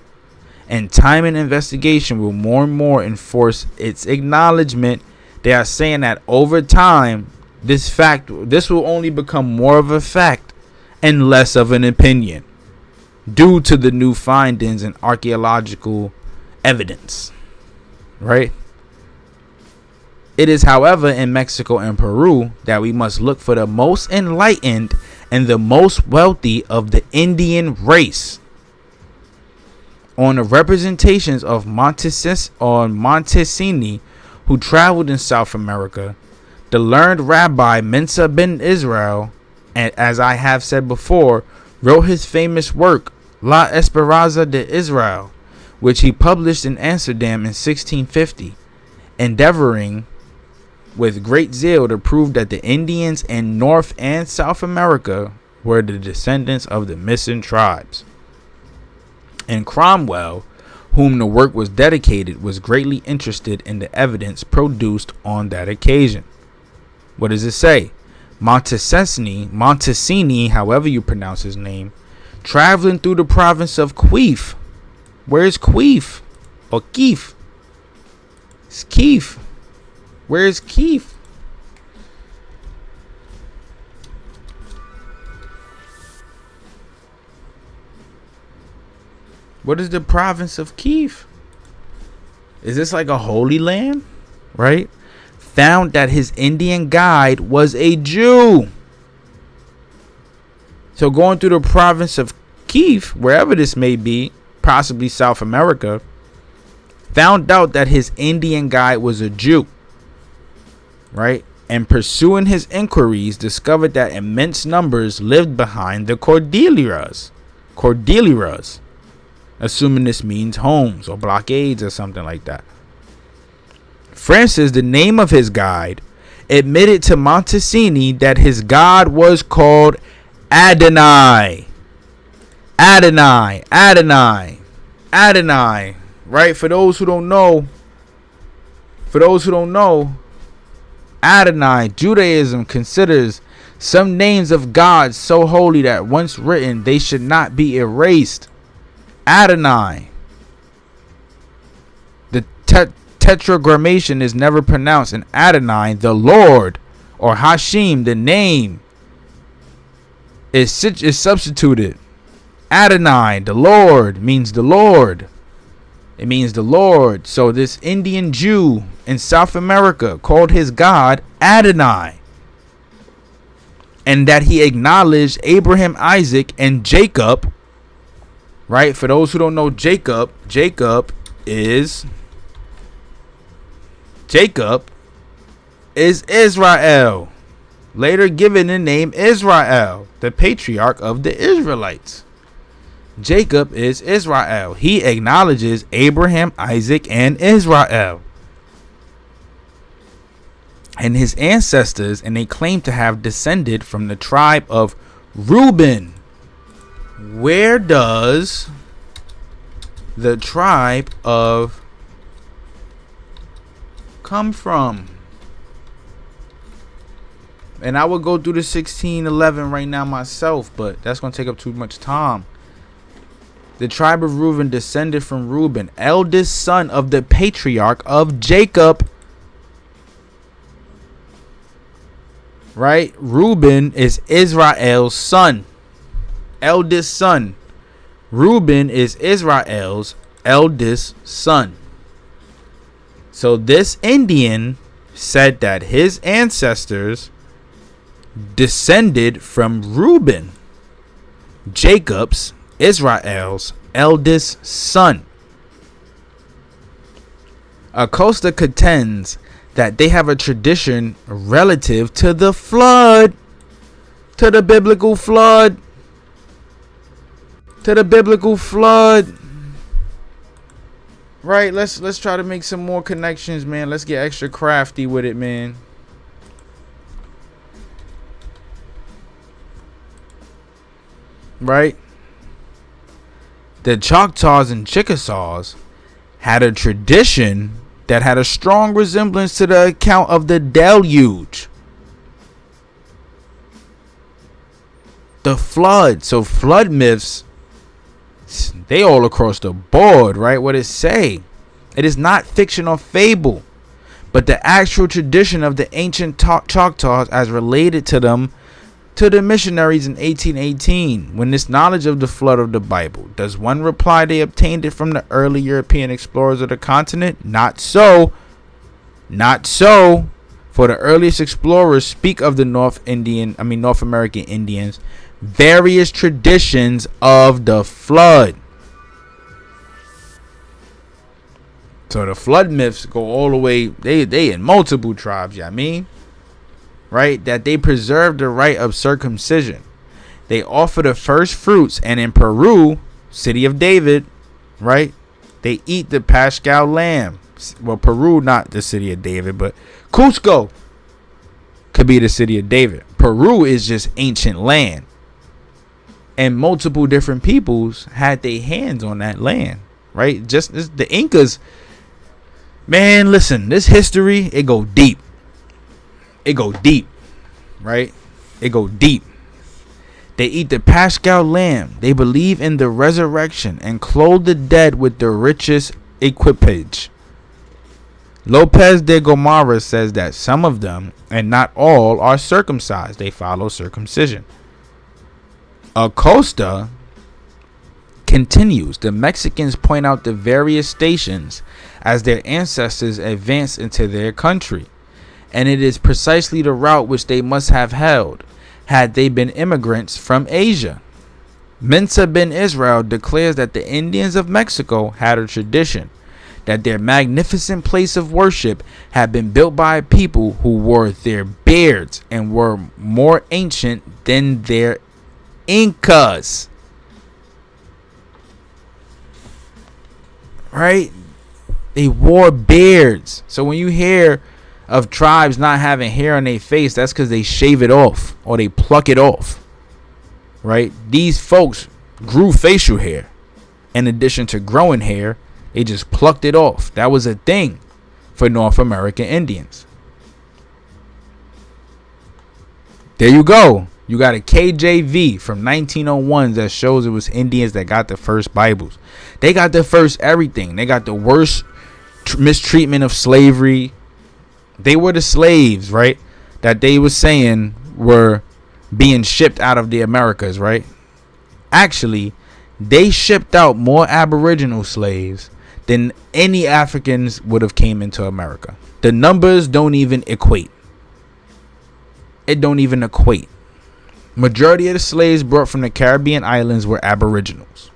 And time and investigation will more and more enforce its acknowledgement. They are saying that over time, this will only become more of a fact and less of an opinion, due to the new findings and archaeological evidence. Right? It is, however, in Mexico and Peru that we must look for the most enlightened and the most wealthy of the Indian race. On the representations of Montesini, who traveled in South America, the learned Rabbi Mensa ben Israel, and as I have said before, wrote his famous work La Esperanza de Israel, which he published in Amsterdam in 1650, endeavoring with great zeal to prove that the Indians in North and South America were the descendants of the missing tribes. And Cromwell, whom the work was dedicated, was greatly interested in the evidence produced on that occasion. What does it say? Montesini, however you pronounce his name, traveling through the province of Queef. Where's Queef? Or Keef? It's Keef. Where's Keef? What is the province of Keef? Is this like a holy land? Right? Found that his Indian guide was a Jew. So going through the province of Keef, wherever this may be, possibly South America, found out that his Indian guide was a Jew. Right? And pursuing his inquiries, discovered that immense numbers lived behind the Cordilleras. Assuming this means homes or blockades or something like that. Francis, the name of his guide, admitted to Montesini that his god was called Adonai. Adonai. Right? For those who don't know, Adonai. Judaism considers some names of God so holy that once written, they should not be erased. Adonai. The tetragrammation is never pronounced in Adonai, the Lord, or Hashim, the name, is substituted. Adonai, the Lord, means the Lord. It means the Lord. So this Indian Jew in South America called his God Adonai. And that he acknowledged Abraham, Isaac, and Jacob. Right? For those who don't know Jacob is Israel. Later given the name Israel, the patriarch of the Israelites. Jacob is Israel. He acknowledges Abraham, Isaac, and Israel and his ancestors, and they claim to have descended from the tribe of Reuben. Where does the tribe of come from? And I would go through the 1611 right now myself, but that's going to take up too much time. The tribe of Reuben descended from Reuben, eldest son of the patriarch of Jacob. Right? Reuben is Israel's son. Eldest son. Reuben is Israel's eldest son. So this Indian said that his ancestors descended from Reuben, Jacob's, Israel's eldest son. Acosta contends that they have a tradition relative to the flood, to the biblical flood, Right, let's try to make some more connections, man. Let's get extra crafty with it, man. Right? The Choctaws and Chickasaws had a tradition that had a strong resemblance to the account of the deluge, the flood. So flood myths, they all across the board, right? What it say? It is not fiction or fable, but the actual tradition of the ancient Choctaws as related to them, to the missionaries in 1818, when this knowledge of the flood of the Bible. Does one reply they obtained it from the early European explorers of the continent? Not so. Not so. For the earliest explorers speak of the North American Indians, various traditions of the flood. So the flood myths go all the way, they in multiple tribes, I mean. Right? That they preserve the rite of circumcision. They offer the first fruits, and in Peru, city of David, right? They eat the Paschal lamb. Well, Peru, not the city of David, but Cusco could be the city of David. Peru is just ancient land. And multiple different peoples had their hands on that land, right? Just the Incas. Man, listen, this history, it go deep. It go deep, right? It go deep. They eat the Paschal lamb. They believe in the resurrection and clothe the dead with the richest equipage. Lopez de Gomara says that some of them, and not all, are circumcised. They follow circumcision. Acosta continues. The Mexicans point out the various stations as their ancestors advance into their country, and it is precisely the route which they must have held had they been immigrants from Asia. Mensa ben Israel declares that the Indians of Mexico had a tradition that their magnificent place of worship had been built by a people who wore their beards and were more ancient than their Incas. Right? They wore beards. So when you hear of tribes not having hair on their face, that's because they shave it off or they pluck it off. Right? These folks grew facial hair. In addition to growing hair, they just plucked it off. That was a thing for North American Indians. There you go. You got a KJV from 1901 that shows it was Indians that got the first Bibles. They got the first everything. They got the worst mistreatment of slavery. They were the slaves, right? That they were saying were being shipped out of the Americas, right? Actually, they shipped out more Aboriginal slaves than any Africans would have came into America. The numbers don't even equate. It don't even equate. Majority of the slaves brought from the Caribbean islands were Aboriginals.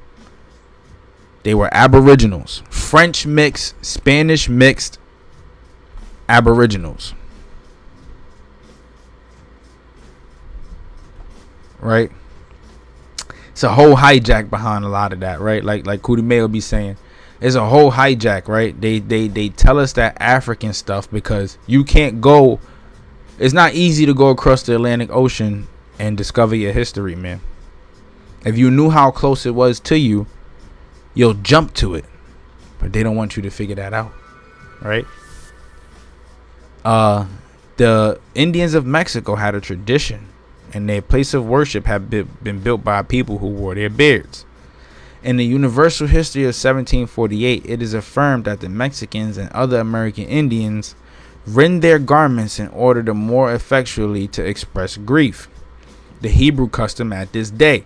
They were Aboriginals. French mixed, Spanish mixed Aboriginals. Right? It's a whole hijack behind a lot of that, right? Like Cootie May will be saying. It's a whole hijack, right? They tell us that African stuff because you can't go. It's not easy to go across the Atlantic Ocean and discover your history, man. If you knew how close it was to you, you'll jump to it. But they don't want you to figure that out, right? The Indians of Mexico had a tradition, and their place of worship had been built by people who wore their beards. In the Universal History of 1748, it is affirmed that the Mexicans and other American Indians rend their garments in order to more effectually to express grief. The Hebrew custom at this day.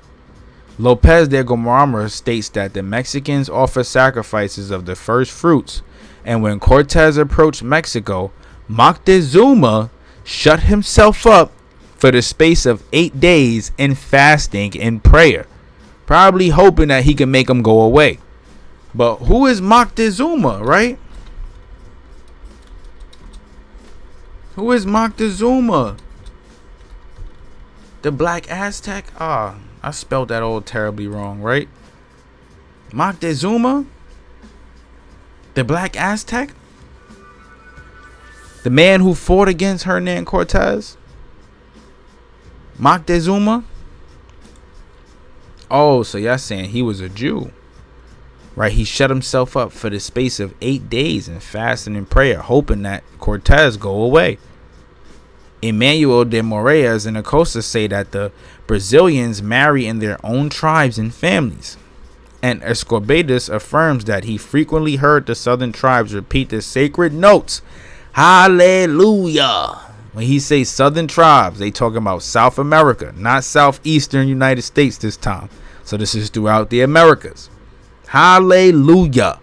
Lopez de Gomara states that the Mexicans offer sacrifices of the first fruits, and when Cortez approached Mexico, Moctezuma shut himself up for the space of 8 days in fasting and prayer, probably hoping that he can make them go away. But who is Moctezuma, right? Who is Moctezuma? The Black Aztec? I spelled that all terribly wrong, right? Moctezuma? The Black Aztec? The man who fought against Hernan Cortez? Moctezuma? Oh, so y'all saying he was a Jew, right? He shut himself up for the space of 8 days in fasting and prayer, hoping that Cortez go away. Emmanuel de Moraes and Acosta say that the Brazilians marry in their own tribes and families. And Escobedo affirms that he frequently heard the southern tribes repeat the sacred notes, hallelujah. When he says southern tribes, they talking about South America, not southeastern United States this time. So this is throughout the Americas. Hallelujah.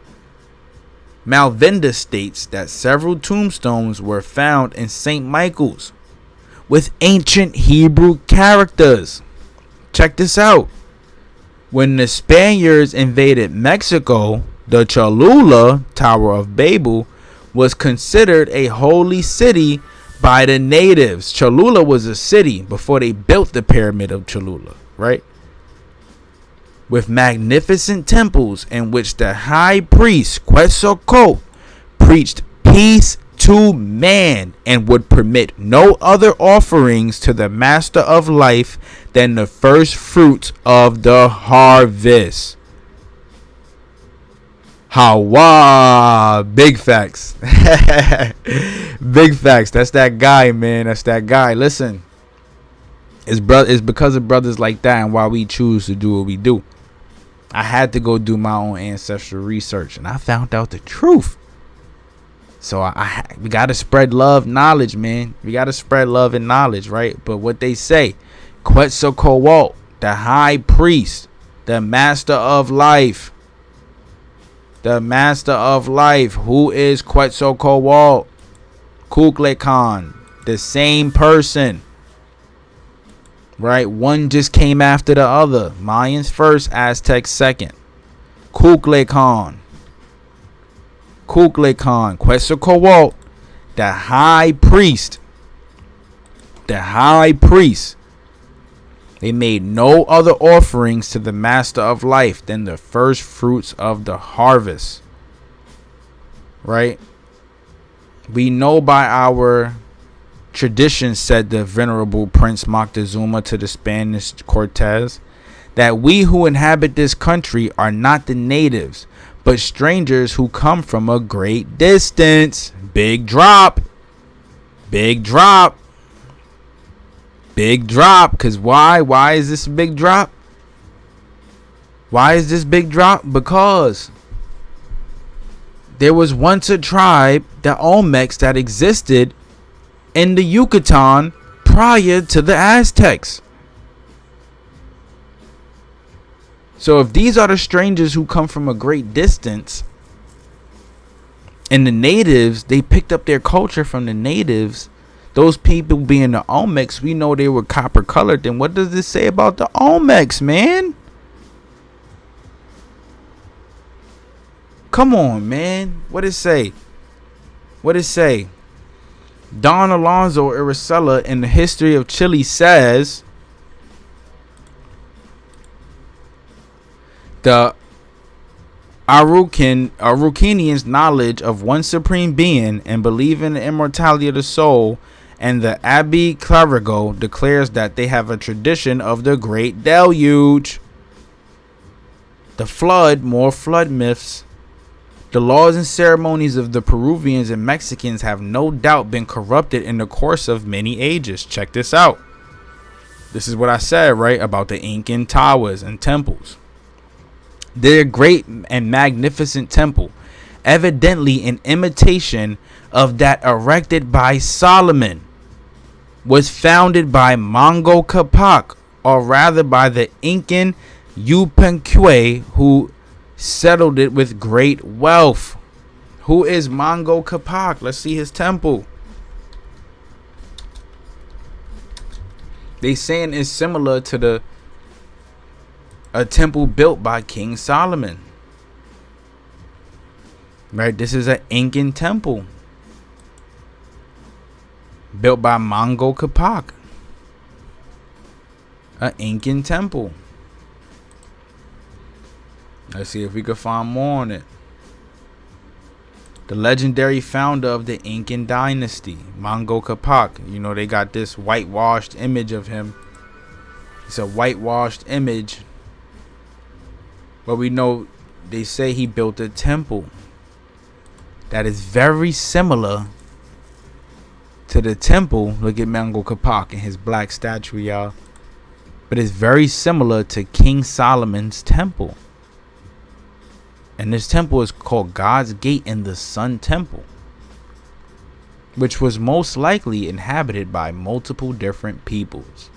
Malvinda states that several tombstones were found in St. Michael's with ancient Hebrew characters. Check this out. When the Spaniards invaded Mexico, the Cholula, Tower of Babel, was considered a holy city by the natives. Cholula was a city before they built the Pyramid of Cholula, right? With magnificent temples in which the high priest Quetzalcoatl preached peace to man and would permit no other offerings to the master of life than the first fruits of the harvest. Hawa, big facts. Big facts. That's that guy, man. That's that guy. Listen, it's because of brothers like that and why we choose to do what we do. I had to go do my own ancestral research, and I found out the truth. So we gotta spread love, knowledge, man. We gotta spread love and knowledge, right? But what they say, Quetzalcoatl, the high priest, the master of life. The master of life. Who is Quetzalcoatl? Kukulkan Khan. The same person. Right? One just came after the other. Mayans first, Aztecs second. Kukulkan Khan. Kukulkan Khan. Quetzalcoatl, the high priest. The high priest. They made no other offerings to the master of life than the first fruits of the harvest. Right? We know by our tradition, said the venerable Prince Moctezuma to the Spanish Cortez, that we who inhabit this country are not the natives, but strangers who come from a great distance. Big drop. Big drop. big drop. Because why? Why is this a big drop? Why is this big drop? Because there was once a tribe, the Olmecs, that existed in the Yucatan prior to the Aztecs. So if these are the strangers who come from a great distance, and the natives, they picked up their culture from the natives, those people being the Olmecs, we know they were copper colored, then what does this say about the Olmecs, man? Come on, man. What it say? What it say? Don Alonso Iracela in the History of Chile says the Araucanians' knowledge of one supreme being and believe in the immortality of the soul, and the Abbe Clavigo declares that they have a tradition of the Great Deluge, the flood, more flood myths. The laws and ceremonies of the Peruvians and Mexicans have no doubt been corrupted in the course of many ages. Check this out. This is what I said, right, about the Incan towers and temples. Their great and magnificent temple, evidently in imitation of that erected by Solomon, was founded by Manco Capac, or rather by the Incan Yupanqui, who settled it with great wealth. Who is Manco Capac? Let's see his temple. They saying it's similar to a temple built by King Solomon. Right? This is an Incan temple built by Manco Capac. An Incan temple. Let's see if we can find more on it. The legendary founder of the Incan dynasty, Manco Capac. You know, they got this whitewashed image of him. It's a whitewashed image. But we know they say he built a temple that is very similar to the temple. Look at Manco Capac and his black statue, y'all. But it's very similar to King Solomon's temple. And this temple is called God's Gate in the Sun Temple, which was most likely inhabited by multiple different peoples.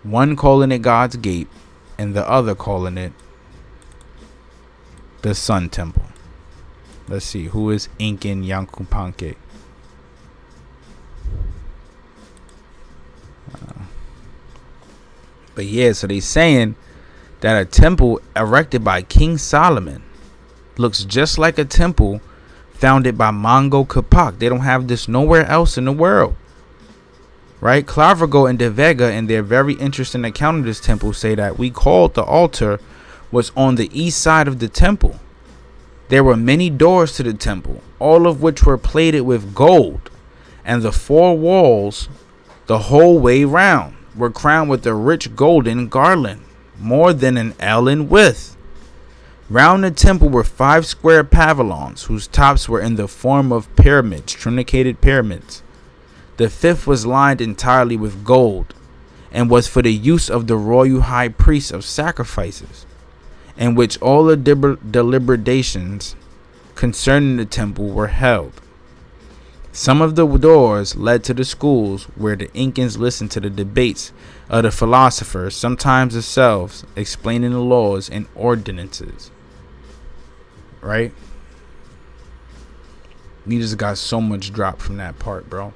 One calling it God's Gate and the other calling it the Sun Temple. Let's see, who is Incan Yupanqui? But yeah, so they saying that a temple erected by King Solomon looks just like a temple founded by Manco Capac. They don't have this nowhere else in the world. Right? Clavigo and De Vega, in their very interesting account of this temple, say that we called the altar was on the east side of the temple. There were many doors to the temple, all of which were plated with gold, and the four walls, the whole way round, were crowned with a rich golden garland, more than an ell in width. Round the temple were 5 square pavilions, whose tops were in the form of pyramids, truncated pyramids. The 5th was lined entirely with gold, and was for the use of the royal high priest of sacrifices, in which all the deliberations concerning the temple were held. Some of the doors led to the schools where the Incans listened to the debates of the philosophers, sometimes themselves explaining the laws and ordinances. Right? We just got so much drop from that part, bro.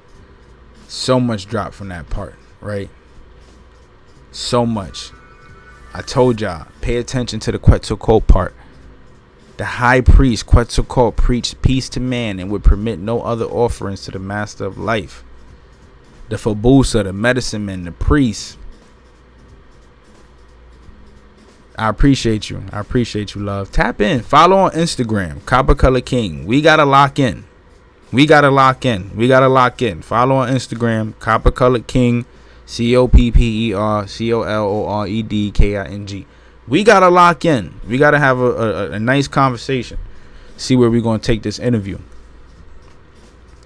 So much drop from that part, right? So much. I told y'all, pay attention to the Quetzalcoatl part. The high priest Quetzalcoatl preached peace to man and would permit no other offerings to the master of life. The Fabusa, the medicine men, the priests. I appreciate you. I appreciate you, love. Tap in. Follow on Instagram. Copper Color King. We got to lock in. We got to lock in. We got to lock in. Follow on Instagram. Copper Color King. COPPER COLOREDKING. We got to lock in. We got to have a nice conversation. See where we're going to take this interview.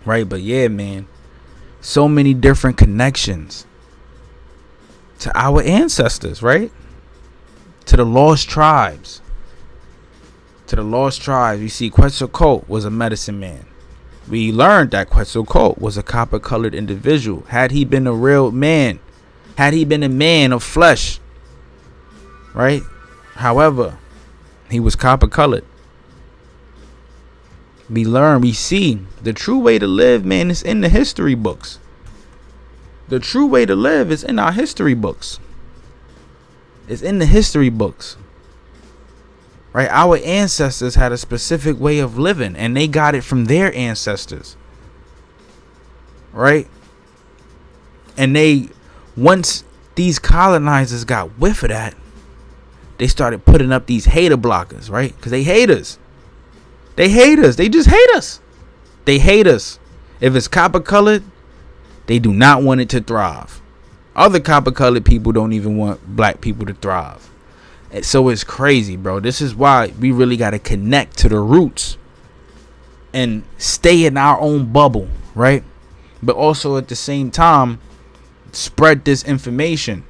Right? But yeah, man. So many different connections. to our ancestors, right? To the lost tribes. To the lost tribes. You see, Quetzalcoatl was a medicine man. We learned that Quetzalcoatl was a copper-colored individual. Had he been a real man, had he been a man of flesh, right? However, he was copper-colored. We learn, we see the true way to live, man, is in the history books. The true way to live is in our history books. It's in the history books. Right? Our ancestors had a specific way of living, and they got it from their ancestors. Right? And once these colonizers got whiff of that, they started putting up these hater blockers, right? Because they hate us. They hate us. They just hate us. They hate us. If it's copper colored, they do not want it to thrive. Other copper colored people don't even want black people to thrive. And so it's crazy, bro. This is why we really got to connect to the roots and stay in our own bubble, right? But also at the same time, spread this information.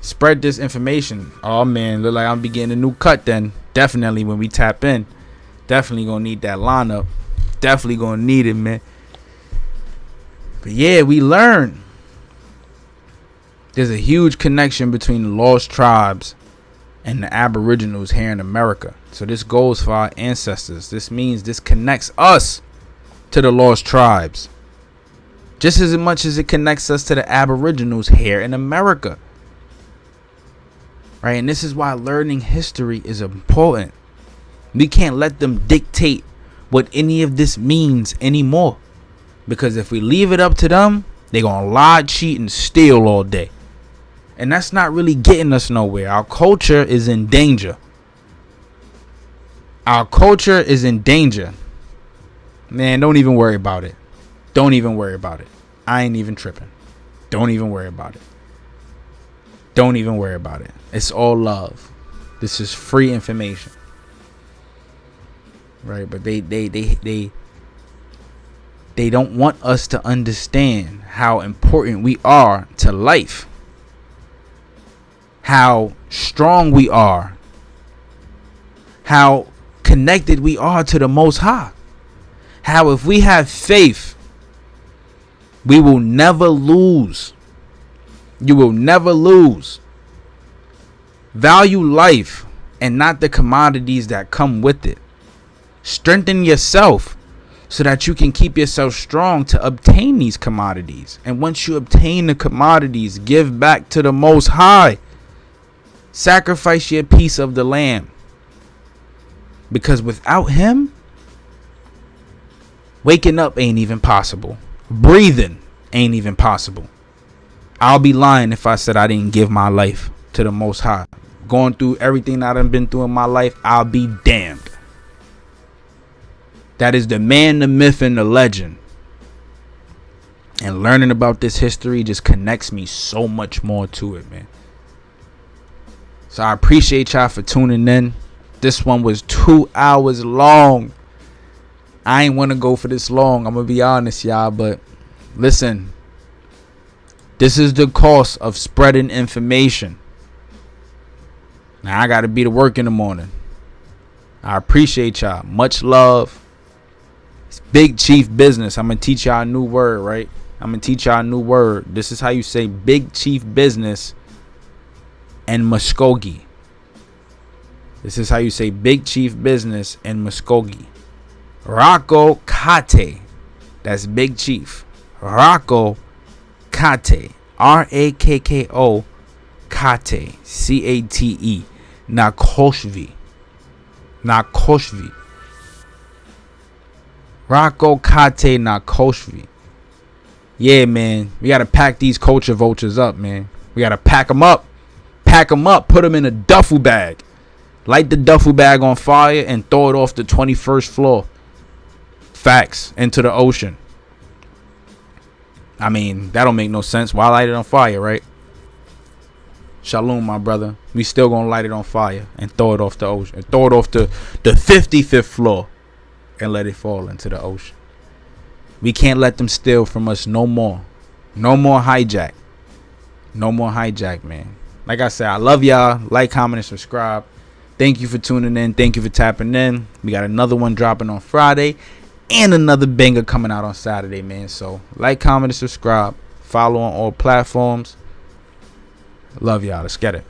Spread this information. Oh man, look like I'm beginning a new cut then. Definitely when we tap in. Definitely gonna need that lineup. Definitely gonna need it, man. But yeah, we learn. There's a huge connection between the lost tribes and the Aboriginals here in America. So this goes for our ancestors. This means this connects us to the lost tribes. Just as much as it connects us to the Aboriginals here in America. Right? And this is why learning history is important. We can't let them dictate what any of this means anymore. Because if we leave it up to them, they're going to lie, cheat, and steal all day. And that's not really getting us nowhere. Our culture is in danger. Our culture is in danger. Man, don't even worry about it. Don't even worry about it. I ain't even tripping. Don't even worry about it. Don't even worry about it. It's all love. This is free information. Right? But they don't want us to understand how important we are to life. How strong we are. How connected we are to the Most High. How if we have faith, we will never lose. You will never lose. Value life and not the commodities that come with it. Strengthen yourself so that you can keep yourself strong to obtain these commodities. And once you obtain the commodities, give back to the Most High. Sacrifice your piece of the lamb. Because without him, waking up ain't even possible. Breathing ain't even possible. I'll be lying if I said I didn't give my life to the Most High. Going through everything that I've been through in my life, I'll be damned. That is the man, the myth, and the legend. And learning about this history just connects me so much more to it, man. So I appreciate y'all for tuning in. This one was 2 hours long. I ain't want to go for this long. I'm going to be honest, y'all. But listen, this is the cost of spreading information. Now I got to be to work in the morning. I appreciate y'all. Much love. It's Big Chief business. I'm going to teach y'all a new word, right? I'm going to teach y'all a new word. This is how you say Big Chief business and Muskogee. This is how you say Big Chief business and Muskogee. Rocco Kate. That's Big Chief. Rocco Kate. Rakko Kate. Cate. Nakoshvi. Nakoshvi. Rocco Kate Nakoshvi. Yeah, man. We got to pack these culture vultures up, man. We got to pack them up. Pack them up. Put them in a duffel bag. Light the duffel bag on fire and throw it off the 21st floor. Facts. Into the ocean. I mean, that don't make no sense. Why light it on fire, right? Shalom, my brother. We still gonna light it on fire and throw it off the ocean. And throw it off the 55th floor and let it fall into the ocean. We can't let them steal from us no more. No more hijack. No more hijack, man. Like I said, I love y'all. Like, comment, and subscribe. Thank you for tuning in. Thank you for tapping in. We got another one dropping on Friday and another banger coming out on Saturday, man. So like, comment, and subscribe. Follow on all platforms. Love y'all. Let's get it.